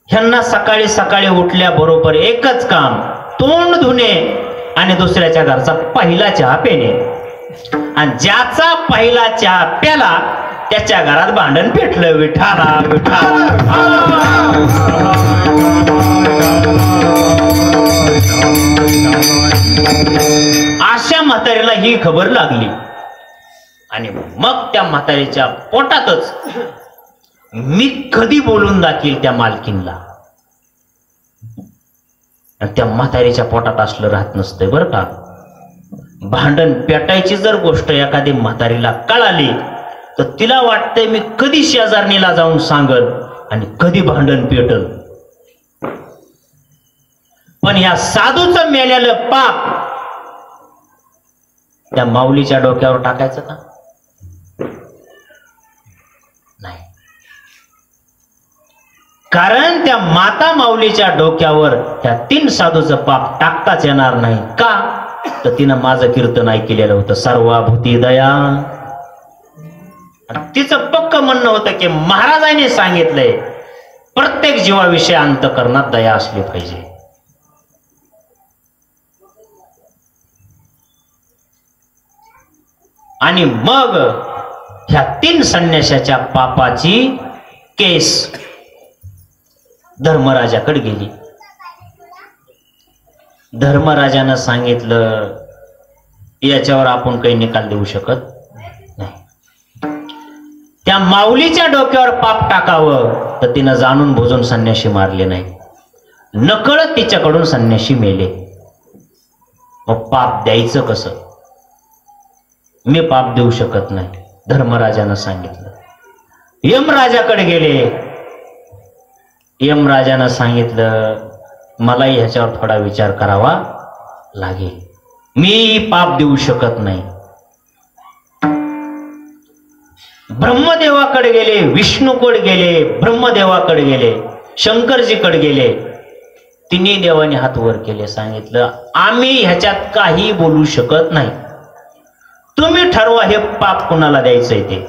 ह्यांना सकाळी सकाळी उठल्या बरोबर एकच काम, तोंड धुणे आणि दुसऱ्याच्या घरचा पहिला चहा पिणे. आणि ज्याचा पहिला चहा प्याला त्याच्या घरात भांडण पेटलं. विठाला विठाला. अशा म्हातारीला ही खबर लागली आणि मग त्या म्हातारीच्या पोटातच मी कधी बोलून दाखील त्या मालकीनला. त्या म्हातारीच्या पोटात असलं राहत नसतंय बरं का. भांडण पेटायची जर गोष्ट एखादी म्हातारीला कळाली तर तिला वाटतंय मी कधी शेजारणीला जाऊन सांगल आणि कधी भांडण पेटल. पण ह्या साधूचं मेलेलं पाप त्या माऊलीच्या डोक्यावर टाकायचं का? नाही. कारण त्या माता माऊलीच्या डोक्यावर त्या 3 साधूचं पाप टाकताच येणार नाही. का? तर तिनं माझं कीर्तन ऐकलेलं होतं, सर्वाभूती दया. तिचं पक्क म्हणणं होतं की महाराजांनी सांगितलंय प्रत्येक जीवाविषयी अंतःकरणात दया असली पाहिजे. आणि मग ह्या 3 संन्याशाच्या पापाची केस धर्मराजाकडे गेली. धर्मराजानं सांगितलं याच्यावर आपण काही निकाल देऊ शकत नाही. त्या माऊलीच्या डोक्यावर पाप टाकावं तर तिनं जाणून बुजून संन्याशी मारले नाही, नकळत तिच्याकडून संन्याशी मेले. मग पाप द्यायचं कसं? मी पाप देऊ शकत नाही. धर्मराजानं सांगितलं. यमराजाकडे गेले. यमराजानं सांगितलं मलाही ह्याच्यावर थोडा विचार करावा लागेल, मी पाप देऊ शकत नाही. ब्रह्मदेवाकडे गेले, विष्णूकडे गेले, ब्रह्मदेवाकडे गेले, शंकरजीकडे गेले. तिन्ही देवाने हात वर केले, सांगितलं आम्ही ह्याच्यात काही बोलू शकत नाही, तुम्ही ठरवा हे पाप कुणाला द्यायचंय ते.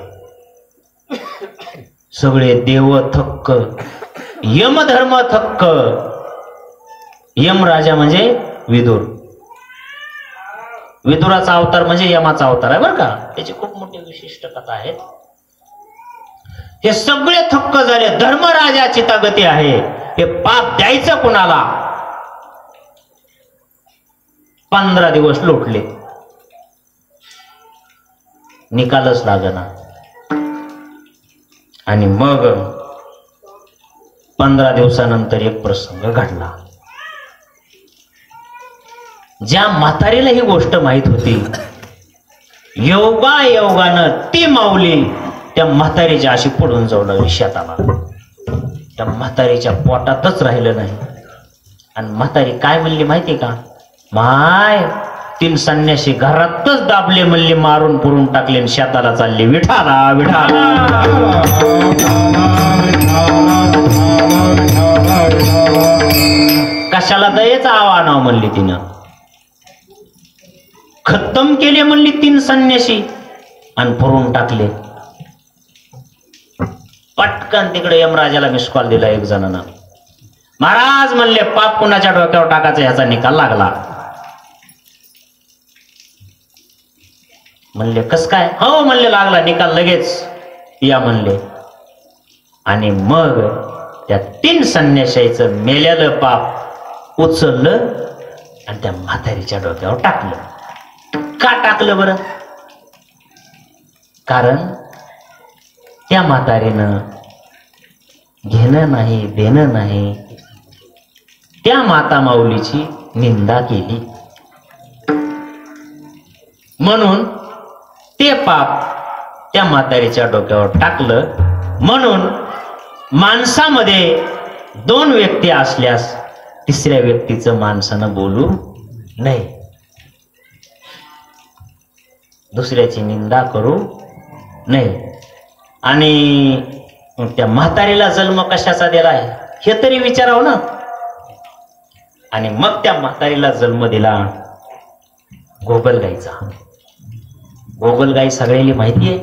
सगळे देव थक्क, यमधर्म थक्क. यम राजा म्हणजे विदुर, विदुराचा अवतार म्हणजे यमाचा अवतार आहे बरं का. त्याची खूप मोठी विशिष्ट कथा आहे. हे सगळे थक्क झाले, धर्मराजाची तागती आहे, हे पाप द्यायचं कुणाला. 15 दिवस लोटले, निकालच लागना. आणि मग 15 दिवसानंतर एक प्रसंग घडला. ज्या म्हातारीला ही गोष्ट माहित होती, योगायोगानं ती माऊली त्या म्हातारीच्या अशी पडून जाऊ लागली शेताला. त्या म्हातारीच्या पोटातच राहिलं नाही. आणि म्हातारी काय म्हणली माहिती का, माय 3 संन्यासी घरातच दाबले म्हणली, मारून पुरून टाकले, शेताला चालले विठाला विठाला. कशाला दयेचं आव्हान म्हणली तिनं, खत्तम केले म्हणली 3 संन्यासी आणि पुरून टाकले. पटकन तिकडे यमराजाला मिस कॉल दिला एक जणांना. महाराज म्हणले पाप कुणाच्या डोक्यावर टाकायचा ह्याचा निकाल लागला. म्हणले कस काय, हो म्हणले लागला निकाल, लगेच या म्हणले. आणि मग त्या 3 संन्याशाचं मेलेलं पाप उचललं आणि त्या म्हातारीच्या डोक्यावर टाकलं. का टाकलं बरं, कारण त्या म्हातारीनं घेणं नाही देणं नाही, त्या माता माऊलीची निंदा केली, म्हणून ते पाप त्या म्हातारीच्या डोक्यावर टाकलं. म्हणून माणसामध्ये 2 व्यक्ती असल्यास 3ऱ्या व्यक्तीचं माणसानं बोलू नये, दुसऱ्याची निंदा करू नये. आणि त्या म्हातारीला जन्म कशाचा दिलाय हे तरी विचारावं ना. आणि मग त्या म्हातारीला जन्म दिला गोगलगाईचा. गोगलगाई सगळ्यांना माहिती आहे,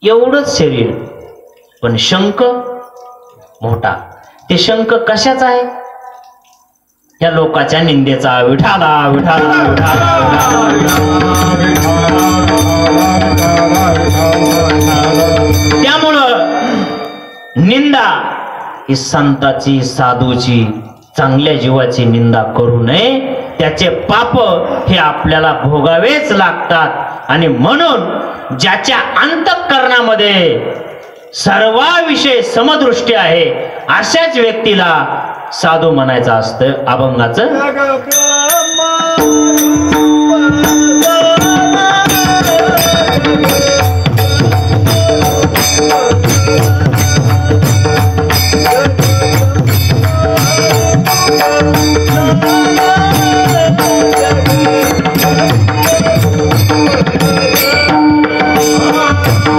एवढंच शरीर पण शंख मोठा. ते शंख कशाचा आहे, या लोकांच्या निंदेचा. विठाला विठाला त्यामुळं निंदा ही संताची, साधूची, चांगल्या जीवाची निंदा करू नये. त्याचे पाप हे आपल्याला भोगावेच लागतात. आणि म्हणून ज्याच्या अंतःकरणामध्ये सर्वाविषयी समदृष्टी आहे अशाच व्यक्तीला साधू म्हणायचं असतं. अभंगाचं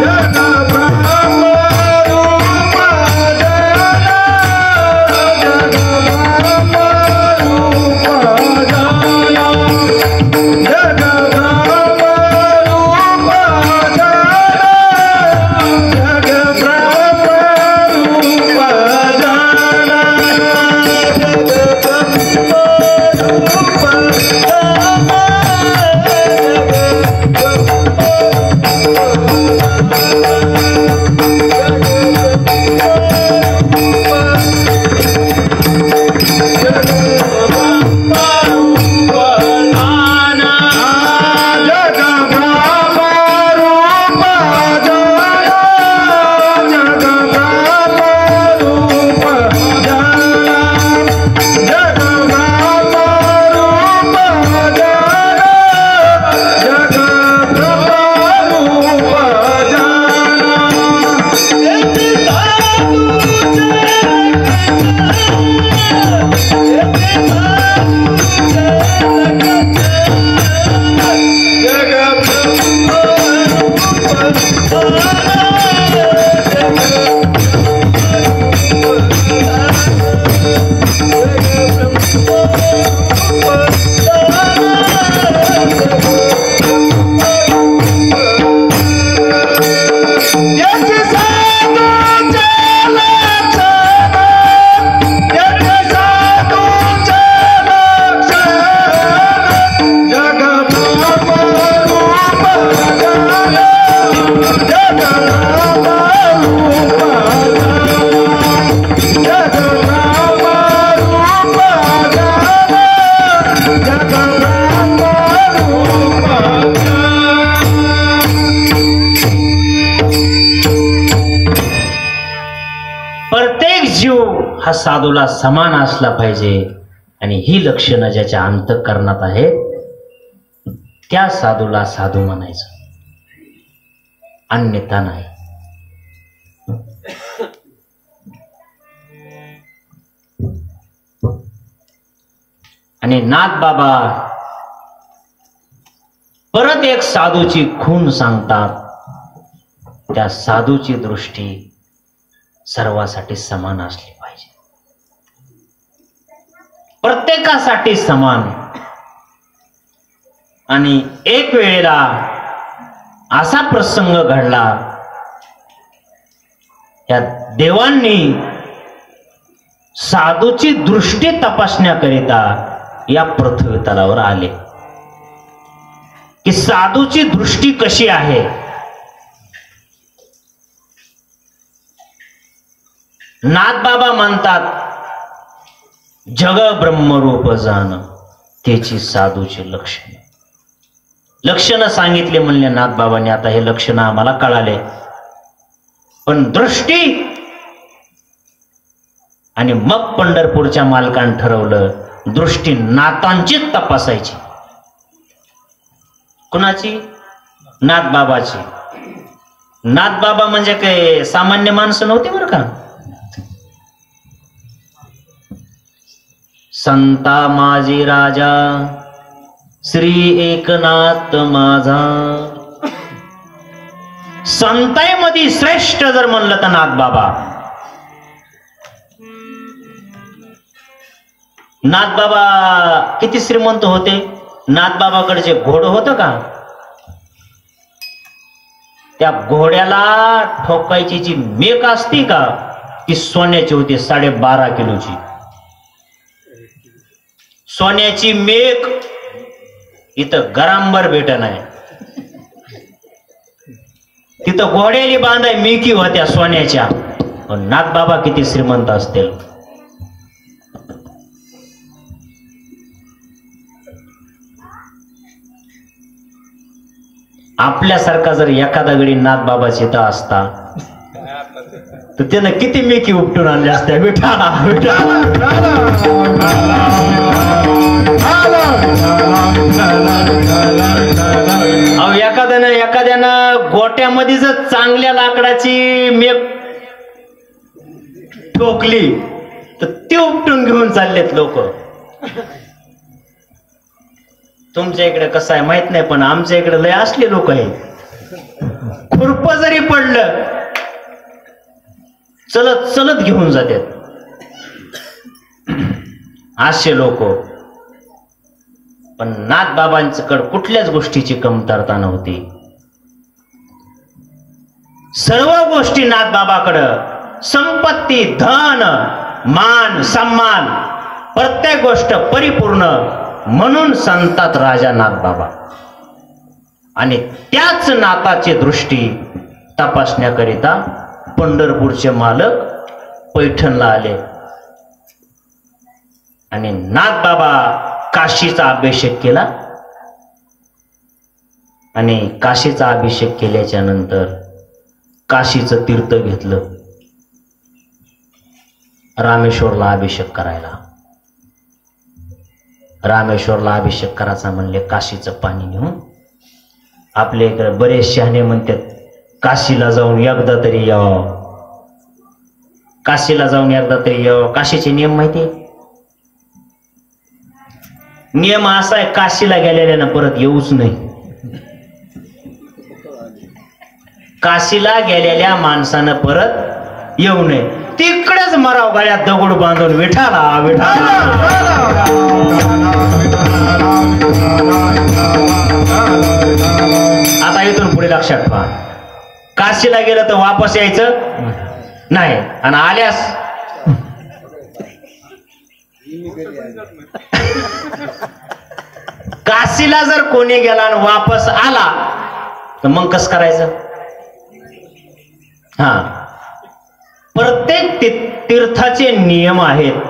Jana साधूला समान असला पाहिजे आणि ही लक्षणं ज्याच्या अंतःकरणात आहेत त्या साधूला साधू म्हणायचं, अन्यथा नाही. आणि नाथ बाबा परत एक साधूची खूण सांगतात. त्या साधूची दृष्टी सर्वांसाठी समान असली पाहिजे, प्रत्येकासाठी समान. आणि एक वेळेला असा प्रसंग घडला, या देवांनी साधूची दृष्टी तपासण्याकरिता या पृथ्वी तलावर आले की साधूची दृष्टी कशी आहे. नाथ बाबा म्हणतात, जग ब्रह्मरूप जाण त्याची साधूची लक्षणं सांगितले म्हणले नाथ बाबांनी. आता हे लक्षणं आम्हाला कळाले, पण दृष्टी. आणि मग पंढरपूरच्या मालकानं ठरवलं दृष्टी नाथांचीच तपासायची. कुणाची? नाथ बाबाची. नाथ बाबा म्हणजे काय सामान्य माणसं नव्हती बरं का. संता माझी राजा श्री एकनाथ माझा. संतांमध्ये श्रेष्ठ जर म्हणलं तर नाथ बाबा. नाथ बाबा किती श्रीमंत होते. नाथ बाबाकडे घोडं होतं का, त्या घोड्याला ठोकायची जी मेक असती का ती सोन्याची होती, 12.5 किलोची सोन्याची मेक. इथं गरांबर भेट नाही, तिथं घोड्याली बांधाय मेकी होत्या सोन्याच्या. पण नाथ बाबा किती श्रीमंत असतील. आपल्यासारखा जर एखादा गडी नाथ बाबाची इथं असता तर त्यानं किती मेकी उपटून आणल्या असत्या. विठाला एखाद्यानं गोट्यामध्ये जर चांगल्या लाकडाची मेक ठोकली तर ती उपटून घेऊन चाललेत लोक. तुमच्या इकडे कसं आहे माहित नाही, पण आमच्या इकडे लय असले लोक आहेत. खुरप जरी पडलं चलत चलत घेऊन जातात असे लोक. पण नाथ बाबांकडे कुठल्याच गोष्टीची कमतरता नव्हती. सर्व गोष्टी नाथ बाबाकडं, संपत्ती, धन, मान, सन्मान, प्रत्येक गोष्ट परिपूर्ण. म्हणून संतात राजा नाथ बाबा. आणि त्याच नाथाची दृष्टी तपासण्याकरिता पंढरपूरचे मालक पैठणला आले. आणि नाथ बाबा काशीचा अभिषेक केला. आणि काशीचा अभिषेक केल्याच्या नंतर काशीचं तीर्थ घेतलं रामेश्वरला अभिषेक करायला. रामेश्वरला अभिषेक करायचा म्हणले काशीचं पाणी घेऊन. आपल्या इकडे बरेच शहाणे म्हणतात काशीला जाऊन एकदा तरी यावं, काशीला जाऊन एकदा तरी यावं. काशीचे नियम माहिती आहे? नियम असा आहे, काशीला गेलेल्या परत येऊच नाही. काशीला गेलेल्या माणसानं परत येऊ नये. तिकडेच मराव गळ्यात दगड बांधून विठाला विठाला. आता इथून पुढे लक्षात ठेवा, काशीला गेलं तर वापस यायचं नाही. आणि आल्यास काशीला जर कोणी गेला आणि वापस आला तर मग कसं करायचं? हा, प्रत्येक तीर्थाचे नियम आहेत.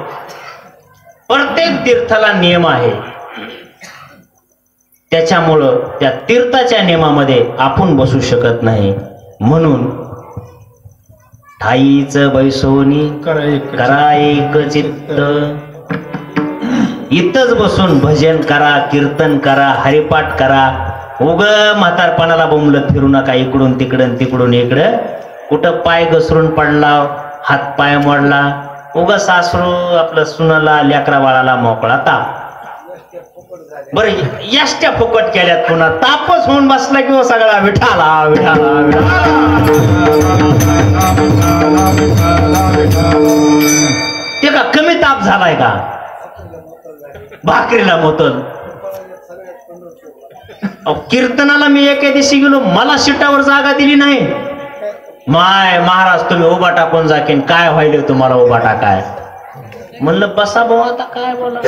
प्रत्येक तीर्थाला नियम आहे. त्याच्यामुळं त्या तीर्थाच्या नियमामध्ये आपण बसू शकत नाही. म्हणून ठाईच बैसोनी करा एक चित्त. इथंच बसून भजन करा, कीर्तन करा, हरिपाठ करा. उग म्हातारपणाला बोंबलत फिरू नका इकडून तिकडून तिकडून इकडं. कुठं पाय घसरून पडला, हात पाय मोडला, उग सासरू आपलं सुनाला लेकरा बाळाला मोकळा ताप. बरं याष्ट्या फुकट केल्यात, पुन्हा तापच होऊन बसला किंवा सगळा विठाला विठाला ते का कमी ताप झालाय का? भाकरीला मोतल. कीर्तनाला मी एके दिवशी गेलो, मला सीटावर जागा दिली नाही. माय महाराज तुम्ही उभा टाकून जाकीन, काय व्हायले तुम्हाला उभा टाकाय. म्हणलं बसा भाऊ आता काय बोला.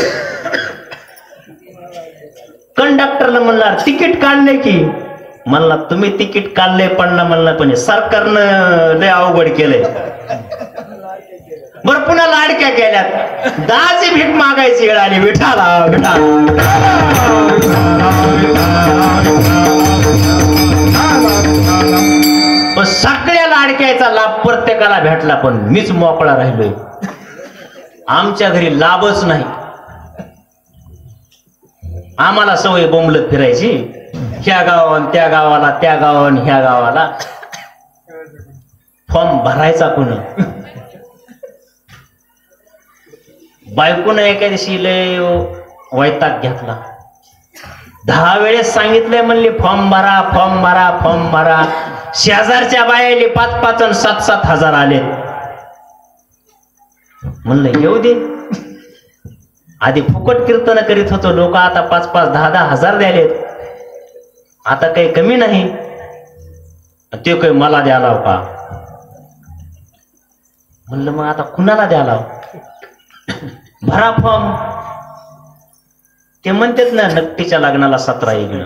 कंडक्टरला म्हणला तिकीट काढले की. म्हणला तुम्ही तिकीट काढले पण ना, म्हणलं पण सरकारनं लय अवघड केलंय. बरं पुन्हा लाडक्या केल्यात, दाची भीक मागायची वेळ आली. विठाला पण सगळ्या लाडक्याचा लाभ प्रत्येकाला भेटला, पण मीच मोकळा राहिलोय. आमच्या घरी लाभच नाही. आम्हाला सवय बोंबलत फिरायची, ह्या गावान त्या गावाला, त्या गावान ह्या गावाला. फॉर्म भरायचा कोण? बायकोनं एका दिवशी लय वैताग घेतला. 10 वेळेस सांगितलंय म्हणले फॉर्म भरा, फॉर्म भरा, फॉर्म भरा. शेजारच्या बायाले 5-5 आणि 7-7 हजार आले. म्हणलं येऊ दे. आधी फुकट कीर्तन करीत होतो, लोक आता 5-5, 10-10 हजार द्यालेत. आता काही कमी नाही. ते काही मला द्याला का? म्हणलं मग आता कुणाला द्याला? भरा फॉर्म. ते म्हणतात ना नक्कीच्या लग्नाला 17 येईल.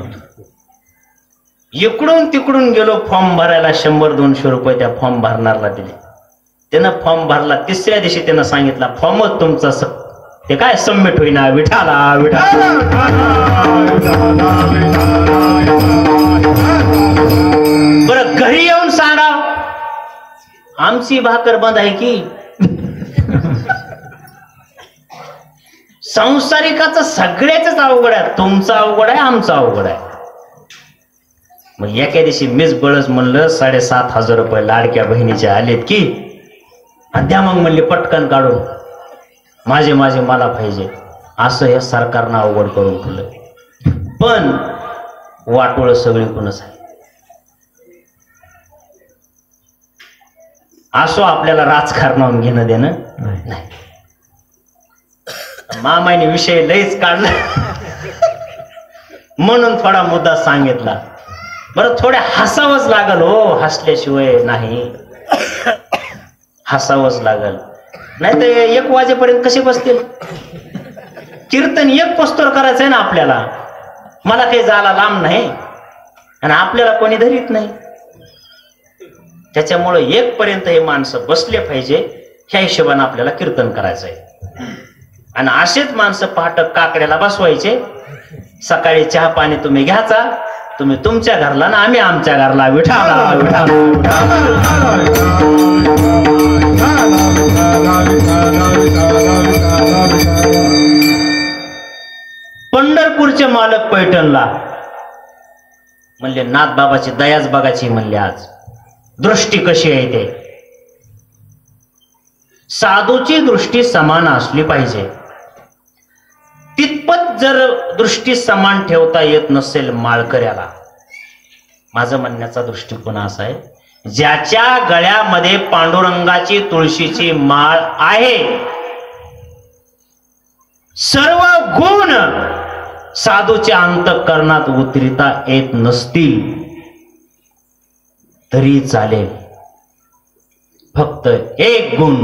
इकडून तिकडून गेलो फॉर्म भरायला. 100-200 रुपये त्या फॉर्म भरणारला दिले. त्यानं फॉर्म भरला. 3ऱ्या दिवशी त्यानं सांगितला फॉर्मच तुमचा ते काय सबमिट होईना. विठाला विठाला. बरं घरी येऊन सांगा आमची भाकर बंद आहे की. संसारिकाचं सगळ्याच अवघड आहे. तुमचं अवघड आहे, आमचं अवघड आहे. मग एका दिवशी मीच बळच म्हणलं 7,500 रुपये लाडक्या बहिणीचे आलेत की. आणि त्या मग म्हणले पटकन काढून माझे माझे मला पाहिजे. असं हे सरकारनं अवघड करून ठेवलं. पण वाटोळ सगळी कोणच आहे. असो आपल्याला राजकारणावरून घेणं देणं नाही. मामाने विषय लईच काढला म्हणून थोडा मुद्दा सांगितला. बरं थोड्या हसावंच लागल हो, हसल्याशिवाय नाही. हसावंच लागल, नाही तर 1 वाजेपर्यंत कसे बसतील. कीर्तन 1 पस्तोर करायचंय ना आपल्याला. मला काही जायला लांब नाही आणि आपल्याला कोणी धरीत नाही. त्याच्यामुळे 1 पर्यंत हे माणसं बसले पाहिजे. ह्या हिशोबाने आपल्याला कीर्तन करायचंय. आणि असेच माणसं पहाट काकड्याला बसवायचे. सकाळी चहा पाणी तुम्ही घ्यायचा. तुम्ही तुमच्या घरला ना आम्ही आमच्या घरला. विठाला पंढरपूरचे मालक पैठणला म्हणले नाथ बाबाची दयाच बघायची. म्हणले आज दृष्टी कशी आहे ते. साधूची दृष्टी समान असली पाहिजे. तितपत जर दृष्टी समान ठेवता येत नसेल माळकऱ्याला, माझं म्हणण्याचा दृष्टिकोन असा आहे, ज्याच्या गळ्यामध्ये पांडुरंगाची तुळशीची माळ आहे, सर्व गुण साधूच्या अंतःकरणात उतरिता येत नसतील तरी चालेल. फक्त 1 गुण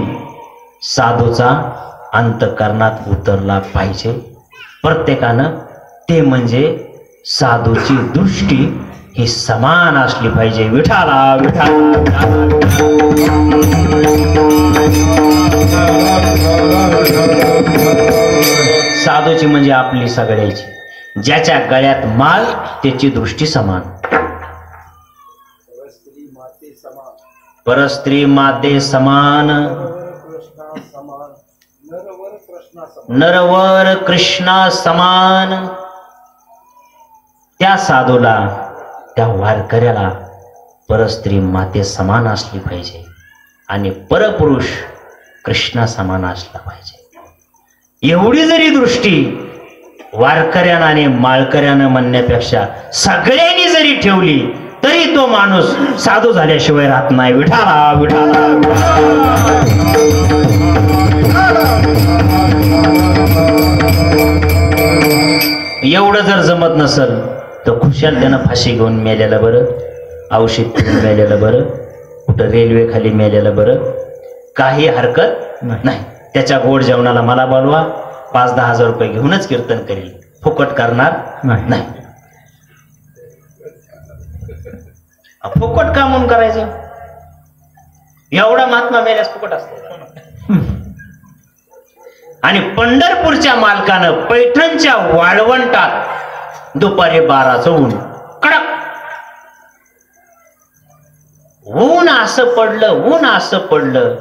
साधूचा अंतःकरणात उतरला पाहिजे प्रत्येकानं. ते म्हणजे साधूची दृष्टी ही समान असली पाहिजे. विठाला विठाला. साधूची म्हणजे आपली सगळ्याची. ज्याच्या गळ्यात माळ त्याची दृष्टी समान. परस्त्री माते समान, नरवर कृष्णा समान. त्या साधूला, त्या वारकऱ्याला परस्त्री माते समान असली पाहिजे आणि परपुरुष कृष्णा समान असला पाहिजे. एवढी जरी दृष्टी वारकऱ्यानं आणि माळकऱ्यानं म्हणण्यापेक्षा सगळ्यांनी जरी ठेवली तरी तो माणूस साधू झाल्याशिवाय राहत नाही. विठाला विठाला एवढं जर जमत नसल तर खुशाल त्यानं फाशी घेऊन मेलेलं बरं, औषध पिऊन मेलेलं बरं, कुठं रेल्वे खाली मेलेलं बरं, काही हरकत नाही. त्याच्या गोड जेवणाला मला बोलवा, 5-10 हजार रुपये घेऊनच कीर्तन करील, फुकट करणार नाही. फुकट का म्हणून करायचं? एवढा महात्मा मेल्यास फुकट असतो. आणि पंढरपूरच्या मालकानं पैठणच्या वाळवंटात दुपारी 12चं ऊन, कडक ऊन असं पडलं,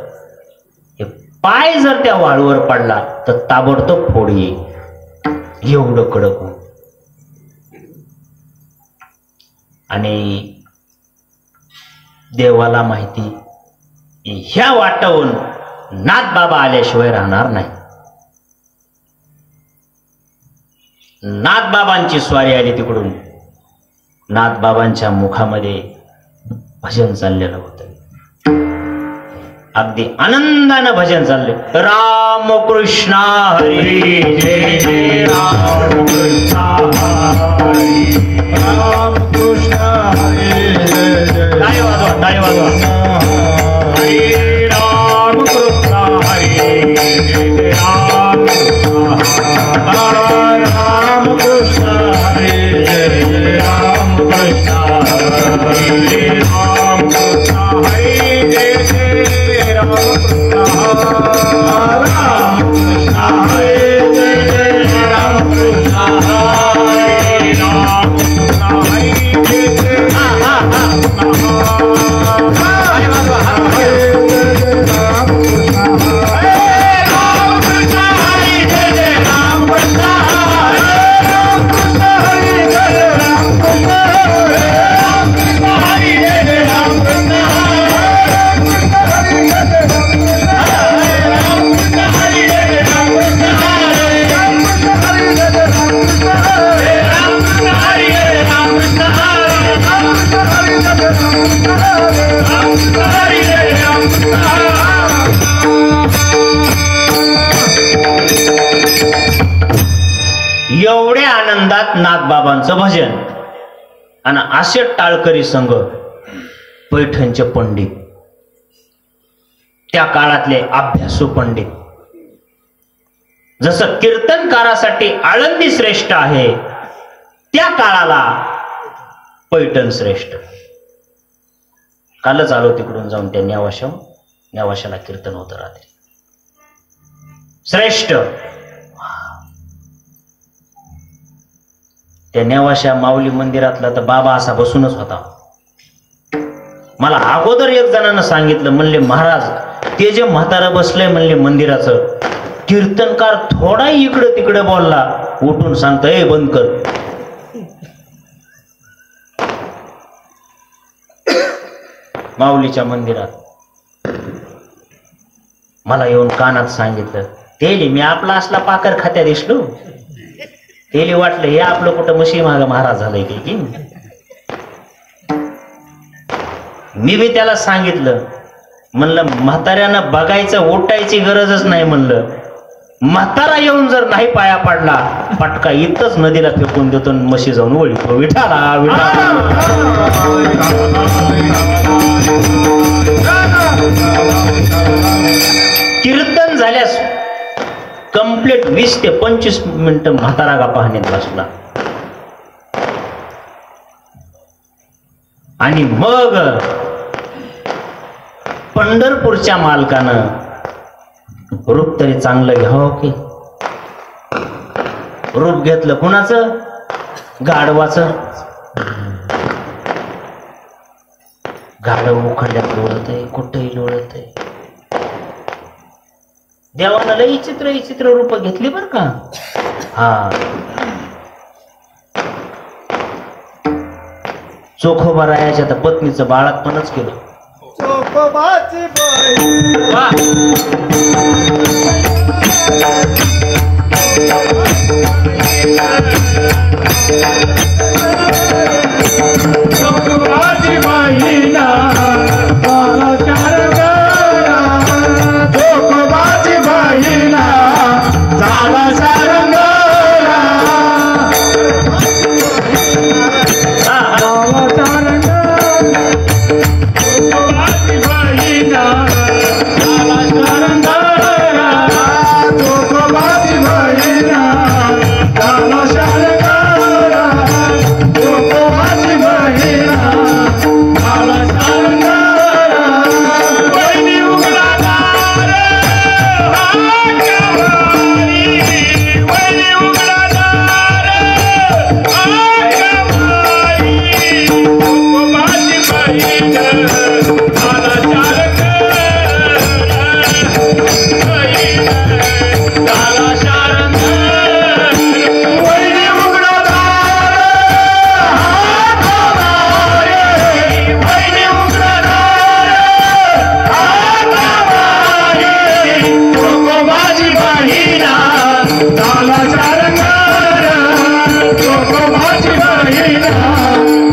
हे पाय जर त्या वाळूवर पडला तर ताबडतोब फोड येईल, एवढं कडक ऊन. आणि देवाला माहिती ह्या वाटावून नाथ बाबा आल्याशिवाय राहणार नाही. नाथ बाबांची स्वारी आली तिकडून. नाथ बाबांच्या मुखामध्ये भजन चाललेलं होतं, अगदी आनंदानं भजन चालले. राम कृष्ण हरी जय जय राम कृष्ण हरी, राम कृष्ण हरी जय जय. टाळी वाजवा, टाळी वाजवा. हरी राम कृष्ण हरी जय जय राम राम कृष्ण हरी जय जय राम कृष्ण हरी, राम कृष्ण हरी जय जय राम कृष्ण हरी जय जय राम कृष्ण हरी, राम कृष्ण हरी जय जय एवढ्या आनंदात नाथबाबांचं भजन. आणि असे टाळकरी संघ पैठणचे पंडित, त्या काळातले अभ्यासू पंडित. जसं कीर्तनकारासाठी आळंदी श्रेष्ठ आहे, त्या काळाला पैठण श्रेष्ठ. कालच आलो तिकडून जाऊन त्या नेवाशाला कीर्तन होतं रात्री. श्रेष्ठ त्या नेवाशा माऊली मंदिरातला तर बाबा असा बसूनच होता. मला अगोदर एक जणांना सांगितलं, म्हणले महाराज ते जे म्हातारा बसलंय म्हणले मंदिराचं, कीर्तनकार थोडा इकडं तिकडे बोलला उठून सांगतो, ए बंद कर. माऊलीच्या मंदिरात मला येऊन कानात सांगितलं. तेली मी आपला असला पाकर खात्या दिसलो, तेली वाटलं हे आपलं कुठं म्हशी माग महाराज झालंय की. मी बी त्याला सांगितलं, म्हणलं म्हाताऱ्यानं बघायचं उठायची गरजच नाही. म्हणलं म्हातारा येऊन जर नाही पाया पडला, पटका इथंच नदीला फेकून देतो, म्हशी जाऊन वळतो. विठाला विठाला. कीर्तन झाल्यास कंप्लीट 20 ते 25 मिनिटं म्हातारा गा पाहण्यात बसला. आणि मग पंढरपूरच्या मालकानं रूप तरी चांगलं घ्यावं की. रूप घेतलं कुणाचं? गाढवाचं. गाढव उखंड्यात लोळत आहे, कुठेही लोळत आहे. देवानं लई विचित्र रूप घेतली बर का. हा चोखोबा रायाच्या त्या पत्नीचं बाळातपणच केलं. चोखोबाची बाई वा. चोखोबाची बहिणा झाला शारंगारा. चोखोबाची बहिणा झाला शारंगारा. झाला शारंगारा. चोखोबाची बहिणा झाला शारंगारा. चोखोबाची बहिणा झाला शारंगारा. चोखोबाची बहिणा झाला शारंगारा. वहिनी उघडा दार आगवारी. वहिनी उघडा दार आगवारी. चोखोबाची बहिणा झाला शारंगारा. झाला शारंगारा. वहिनी उघडा दार आगवारी. वहिनी उघडा दार आगवारी. चोखोबाची बहिणा झाला शारंगारा. चोखोबाची बहिणा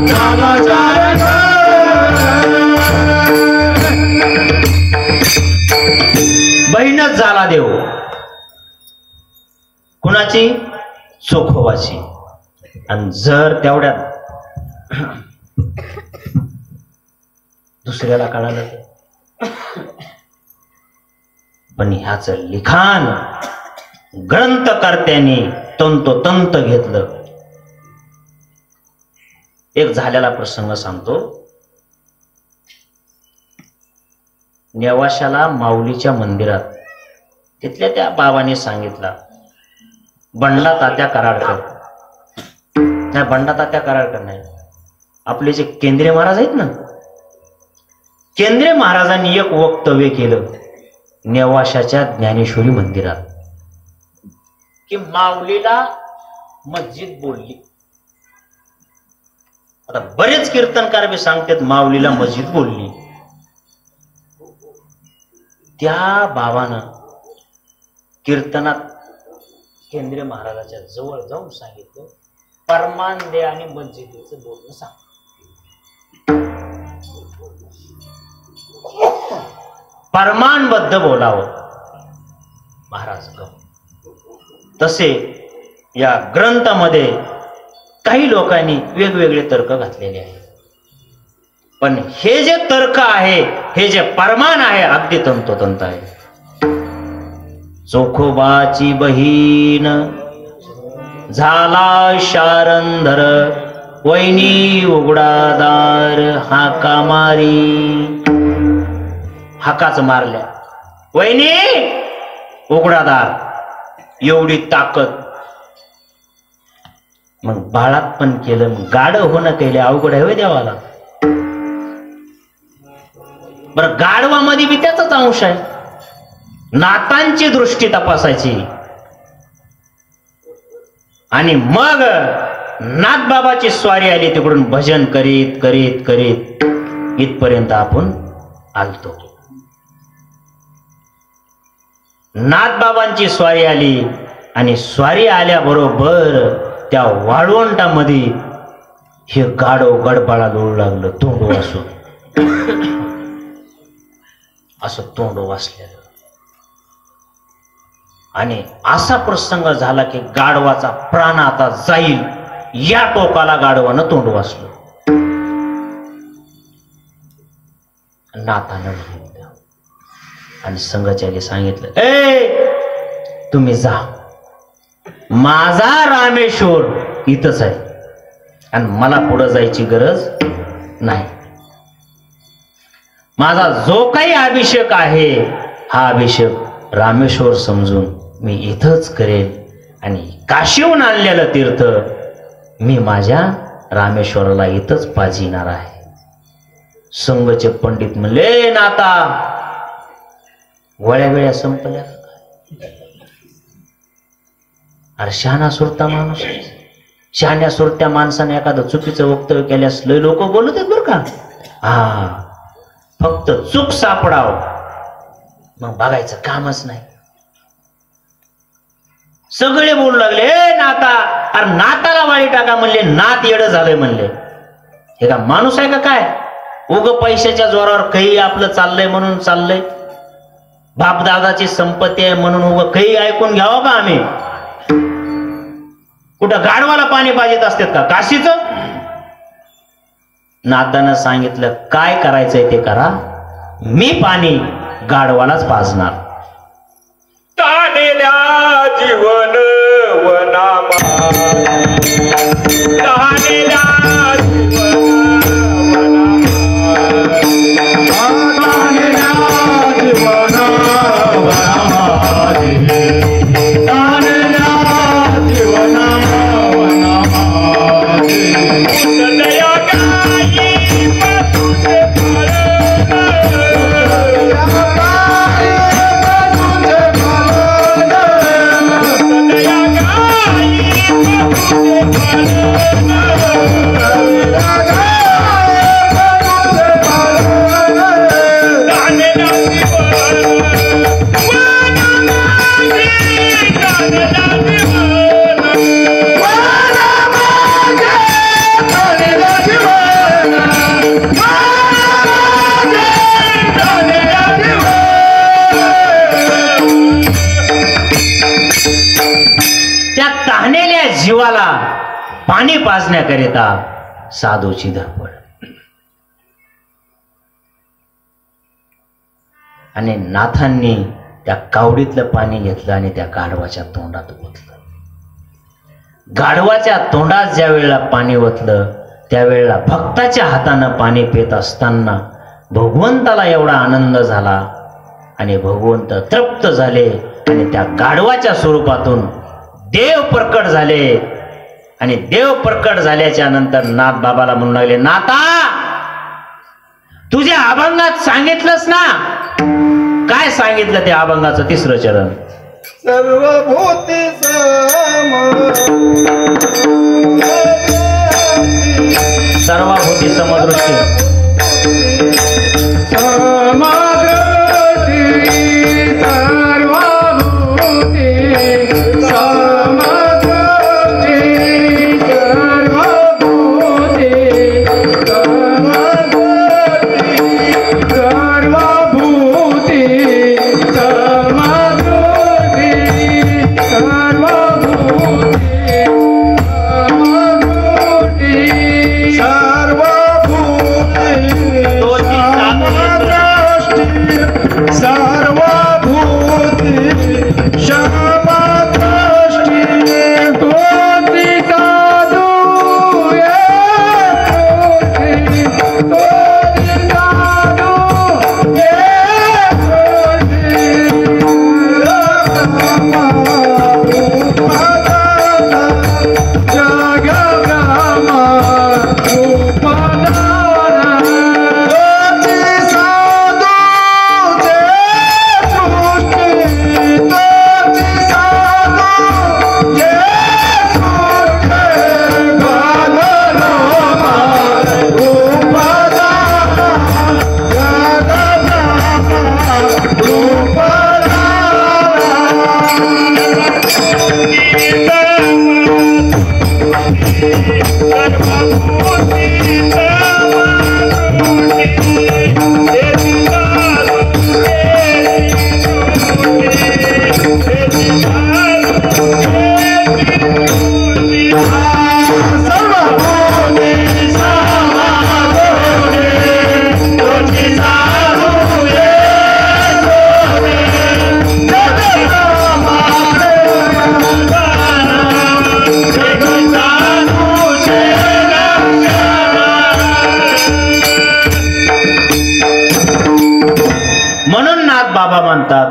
झाला शारंगारा. बहीणच झाला देव. कुणाची? चोखोबाची. आणि जर तेवढ्यात दुसऱ्याला कळालं तर? पण ह्याच लिखाण ग्रंथकर्त्यांनी तंतोतंत घेतलं. एक झालेला प्रसंग सांगतो. नेवाशाला माऊलीच्या मंदिरात तिथल्या त्या बाबाने सांगितला, बंडा तात्या कराडकर, नाही बंडा तात्या कराडकर नाही, आपले जे केंद्रे महाराज आहेत ना, केंद्रे महाराजांनी एक वक्तव्य केलं नेवाशाच्या ज्ञानेश्वरी मंदिरात की माऊलीला मस्जिद बोलली. आता बरेच कीर्तनकार बी सांगतात माऊलीला मस्जिद बोलली. त्या बाबानं कीर्तनात केंद्रीय महाराजाच्या जवळ जाऊन सांगितलं, परमान दे आणि मस्जिदीचं बोलणं सांग. परमानबद्ध बोलावं महाराज. तसे या ग्रंथामध्ये काही लोकांनी वेगवेगळे तर्क घातलेले आहेत, पण हे जे तर्क आहे, हे जे परमान आहे, अगदी तंतोतंत आहे. चोखोबाची बहीण झाला शारंधर. वैनी उघडादार हाका मारी. हाकाच मारल्या. वैनी उघडादार. एवढी ताकद. मग बाळात पण केलं. मग गाड होणं केलं अवघड आहे देवाला. बरं, गाढवामध्ये बी त्याचाच अंश आहे. नातांची दृष्टी तपासायची आणि मग नाथबाबाची स्वारी आली, तिकडून भजन करीत करीत करीत इथपर्यंत आपण आलतो. नाथबाबांची स्वारी आली आणि स्वारी आल्याबरोबर त्या वाळवंटामध्ये हे गाढव गडबाळा लोळू लागलं, तोंड वासून. असं तोंड वासलेलं. आणि असा प्रसंग झाला की गाढवाचा प्राण आता जाईल या टोकाला गाढवानं तोंड वासलं. नाथानं सांगितलं आणि संघाच्याने सांगितलं, ए तुम्ही जा, माझा रामेश्वर इथंच आहे आणि मला पुढे जायची गरज नाही. माझा जो काही अभिषेक आहे हा अभिषेक रामेश्वर समजून मी इथंच करेल आणि काशीहून आणलेलं तीर्थ मी माझ्या रामेश्वराला इथंच पाजिणार आहे. संघचे पंडित म्हणले नाता वळ्या वेळ्या संपल्या. अरे शहाणा सुरता माणूस, शहाण्या सुरत्या माणसाने एखादं चुकीचं वक्तव्य केल्यास लय लोक बोलत आहेत बरं का. हा फक्त चूक सापडाव मग बघायचं कामच नाही. सगळे बोलू लागले ए नाता, अरे नाताला वाळी टाका म्हणले. नात येडं झालंय म्हणले. हे का माणूस आहे का काय? उग पैशाच्या जोरावर काही आपलं चाललंय म्हणून चाललंय. बापदादाची संपत्ती आहे म्हणून उग काही ऐकून घ्यावं का आम्ही? कुठं गाढवाला पाणी पाहिजेत असतात का काशीच? नातानं सांगितलं काय करायचंय ते करा, मी पाणी गाढवालाच पाजणार. तानेल्या जीवन वनामा, तानेल्या जीवाला पाणी पाजण्याकरिता साधूची धडपड. आणि नाथांनी त्या कावडीतलं पाणी घेतलं आणि त्या गाढवाच्या तोंडात ओतलं. गाढवाच्या तोंडात ज्या वेळेला पाणी ओतलं त्यावेळेला भक्ताच्या हातानं पाणी पित असताना भगवंताला एवढा आनंद झाला आणि भगवंत तृप्त झाले आणि त्या गाढवाच्या स्वरूपातून देव प्रकट झाले. आणि देव प्रकट झाल्याच्या नंतर नाथ बाबाला म्हणू लागले, नाता तुझ्या अभंगात सांगितलंस ना, काय सांगितलं ते अभंगाचं तिसरं चरण? सर्वभूती सर्वभूती समदृष्टी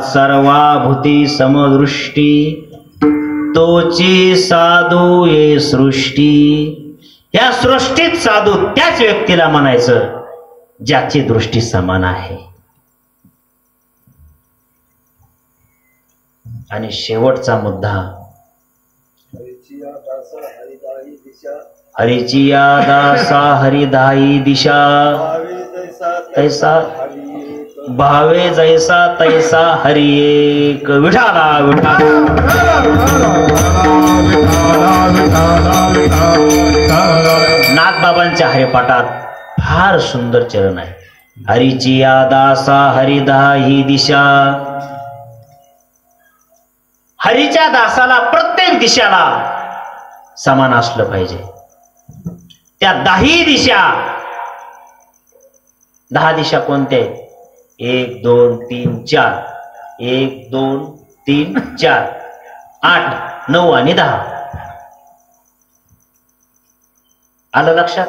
सर्वाभूती समदृष्टी तोची साधू ये सृष्टी. या सृष्टीत साधू त्याच व्यक्तीला म्हणायचं ज्याची दृष्टी समान आहे. आणि शेवटचा मुद्दा, हरीची या दासा हरिदाई दिशा, तैसा भावे जैसा तैसा हरी एक. विठाला विठाला. नाथबाबांच्या हरिपाठात फार सुंदर चरण आहे. हरीची या दासा हरिदाई दिशा. हरीच्या दासाला प्रत्येक दिशाला समान असलं पाहिजे. त्या 10 दिशा, 10 दिशा कोणत्या आहेत? 1 2 3 4, 1 2 3 4, 8 9 आणि 10. आलं लक्षात?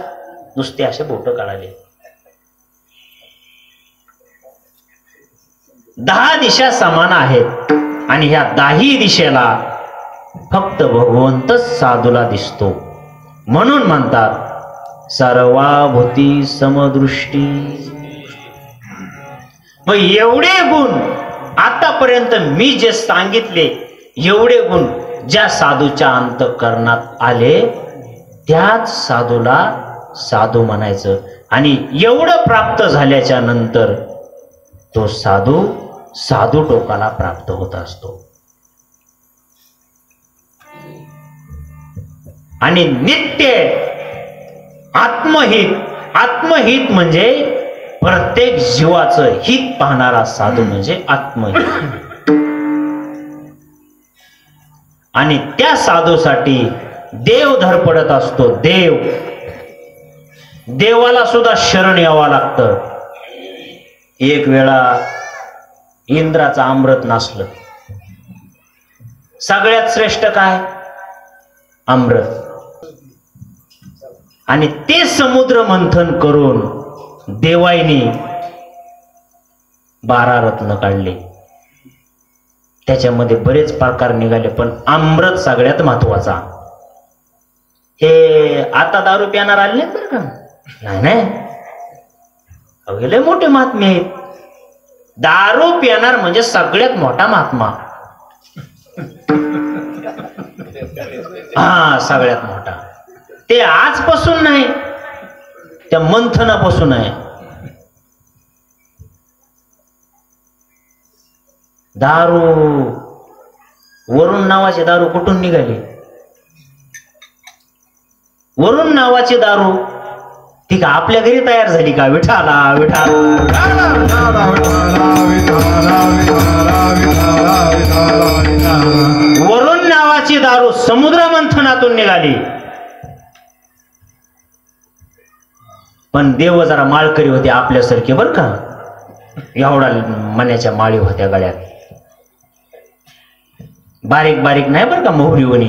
नुसते असे बोट काढाले. 10 दिशा समान आहेत आणि ह्या 10 दिशेला फक्त भगवंतच साधूला दिसतो. म्हणून म्हणतात सर्वाभूती समदृष्टी. मग एवढे गुण आतापर्यंत मी जे सांगितले, एवढे गुण ज्या साधूच्या अंतःकरणात आले त्याच साधूला साधू म्हणायचं. आणि एवढं प्राप्त झाल्याच्या नंतर तो साधू साधू टोकाला प्राप्त होत असतो. आणि नित्य आत्महित, आत्महित म्हणजे प्रत्येक जीवाचं हित पाहणारा साधू म्हणजे आत्महित. आणि त्या साधूसाठी देव धडपडत असतो. देवाला सुद्धा शरण यावं लागतं. एक वेळा इंद्राचं अमृत नासलं. सगळ्यात श्रेष्ठ काय? अमृत. आणि ते समुद्र मंथन करून देवाईने 12 रत्न काढले. त्याच्यामध्ये बरेच प्रकार निघाले, पण अमृत सगळ्यात महत्वाचा. हे आता दारू पिणार आले नाहीत बरं का? नाही, अवघे मोठे महात्मे आहेत. दारू पिणार म्हणजे सगळ्यात मोठा महात्मा. हा, सगळ्यात मोठा. ते आजपासून नाही, त्या मंथनापासून आहे. दारू, वरुण नावाची दारू कुठून निघाली? वरुण नावाची दारू ती का आपल्या घरी तयार झाली का? विठाला विठाला. वरुण नावाची दारू समुद्र मंथनातून निघाली. पण देव जरा माळकरी होते आपल्यासारखे बर का. एवढा मण्याच्या माळी होत्या गळ्यात, बारीक बारीक नाही बर का, मोहरीवणी,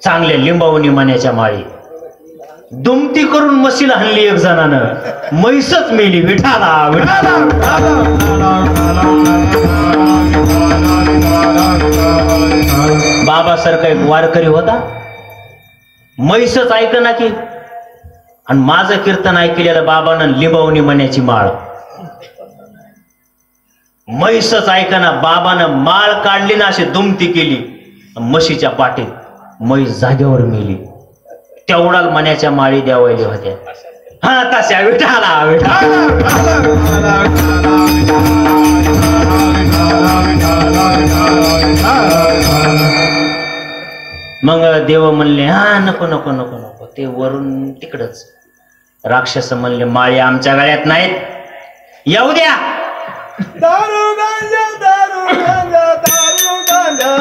चांगल्या लिंबावणी मण्याच्या माळी. दुमती करून म्हशीला हल्ली एक जणानं, म्हैसच मेली. विठाला विठाला. बाबासारखा एक वारकरी होता, म्हैसच ऐकना की, आणि माझं कीर्तन ऐकलेलं बाबानं लिंबावणी मण्याची माळ. म्हैसच ऐकना, बाबानं माळ काढली ना, अशी दुमती केली म्हशीच्या पाठीत, म्हैस जागेवर मेली. तेवढा मण्याच्या माळी द्यावायला होत्या. हा, तशा विठाला विठाला. मग देव म्हणले हा नको नको नको नको, ते वरून तिकडच. राक्षस म्हणले माळी आमच्या गळ्यात नाहीत, येऊ द्या. दारू गांजा दारू गांजा दारू गांजा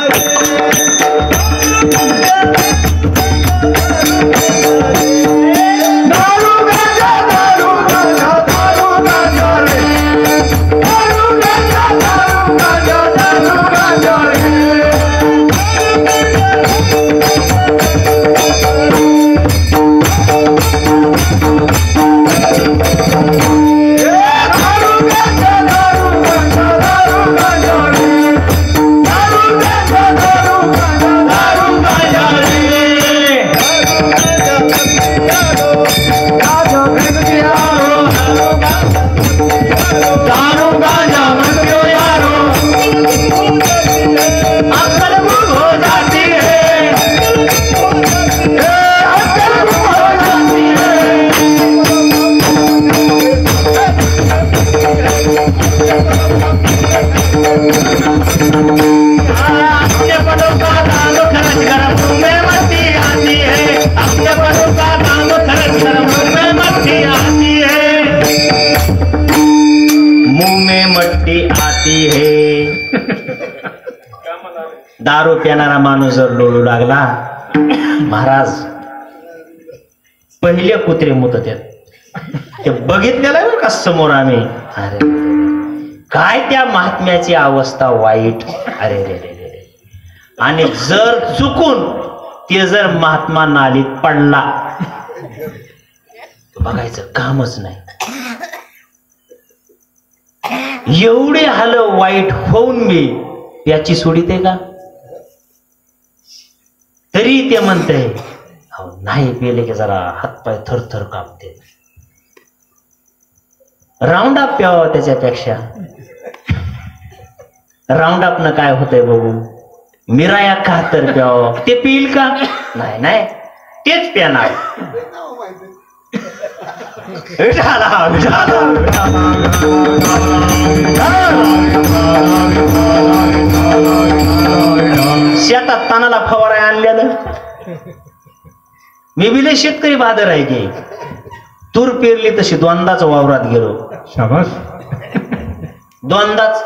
दारू पिणारा माणूस जर लोळू लागला, महाराज पहिले कुत्रे मुतत ते बघितलेलं आहे का समोर आम्ही. अरे काय त्या महात्म्याची अवस्था वाईट. अरे रे रे रे. आणि जर चुकून ते जर महात्मा नालीत पडला, बघायचं कामच नाही. एवढे हाल वाईट होऊन मी याची सोडीत आहे का? तरी ते म्हणते नाही पेले की जरा हातपाय थरथर कापते. राऊंड अप प्यावं त्याच्यापेक्षा. राऊंड अप न काय होतंय बघू. मिराया का तर प्यावं. ते पिईल का? नाही नाही तेच प्याणार. शेतात तानाला फवारा आणलेलं. मी बिले शेतकरी बहादर आहे की तूर पेरली तशी दोनदाच वावरात गेलो. शाबास. दोनदाच.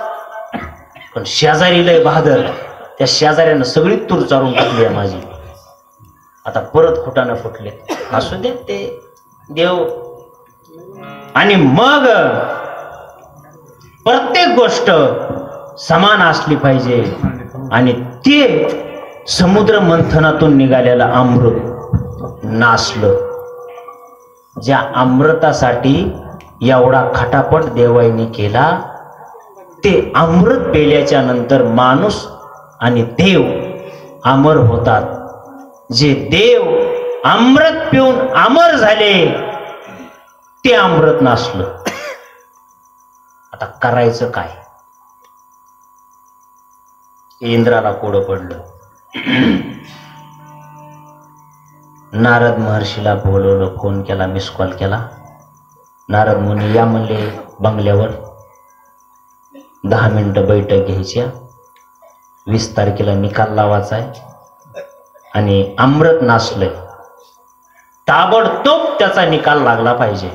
पण शेजारी लय बहादर. त्या शेजाऱ्यानं सगळी तूर चारून टाकली आहे माझी. आता परत फुटानं फुटले. असू दे ते देव. आणि मग प्रत्येक गोष्ट समान असली पाहिजे. आणि ते समुद्र मंथनातून निघालेलं अमृत नासलं. ज्या अमृतासाठी एवढा खटापट देवाईने केला, ते अमृत पेल्याच्या नंतर माणूस आणि देव अमर होतात. जे देव अमृत पिऊन अमर झाले, ते अमृत नासलं. आता करायचं काय? इंद्राला कोडं पडलं. नारद महर्षीला बोलवलं, फोन केला, मिस कॉल केला. नारद मुनी या म्हणले बंगल्यावर. 10 मिनिटं बैठक घ्यायची. 20 तारखेला निकाल लावायचा आहे. आणि अमृत नासलंय, ताबडतोब त्याचा निकाल लागला पाहिजे.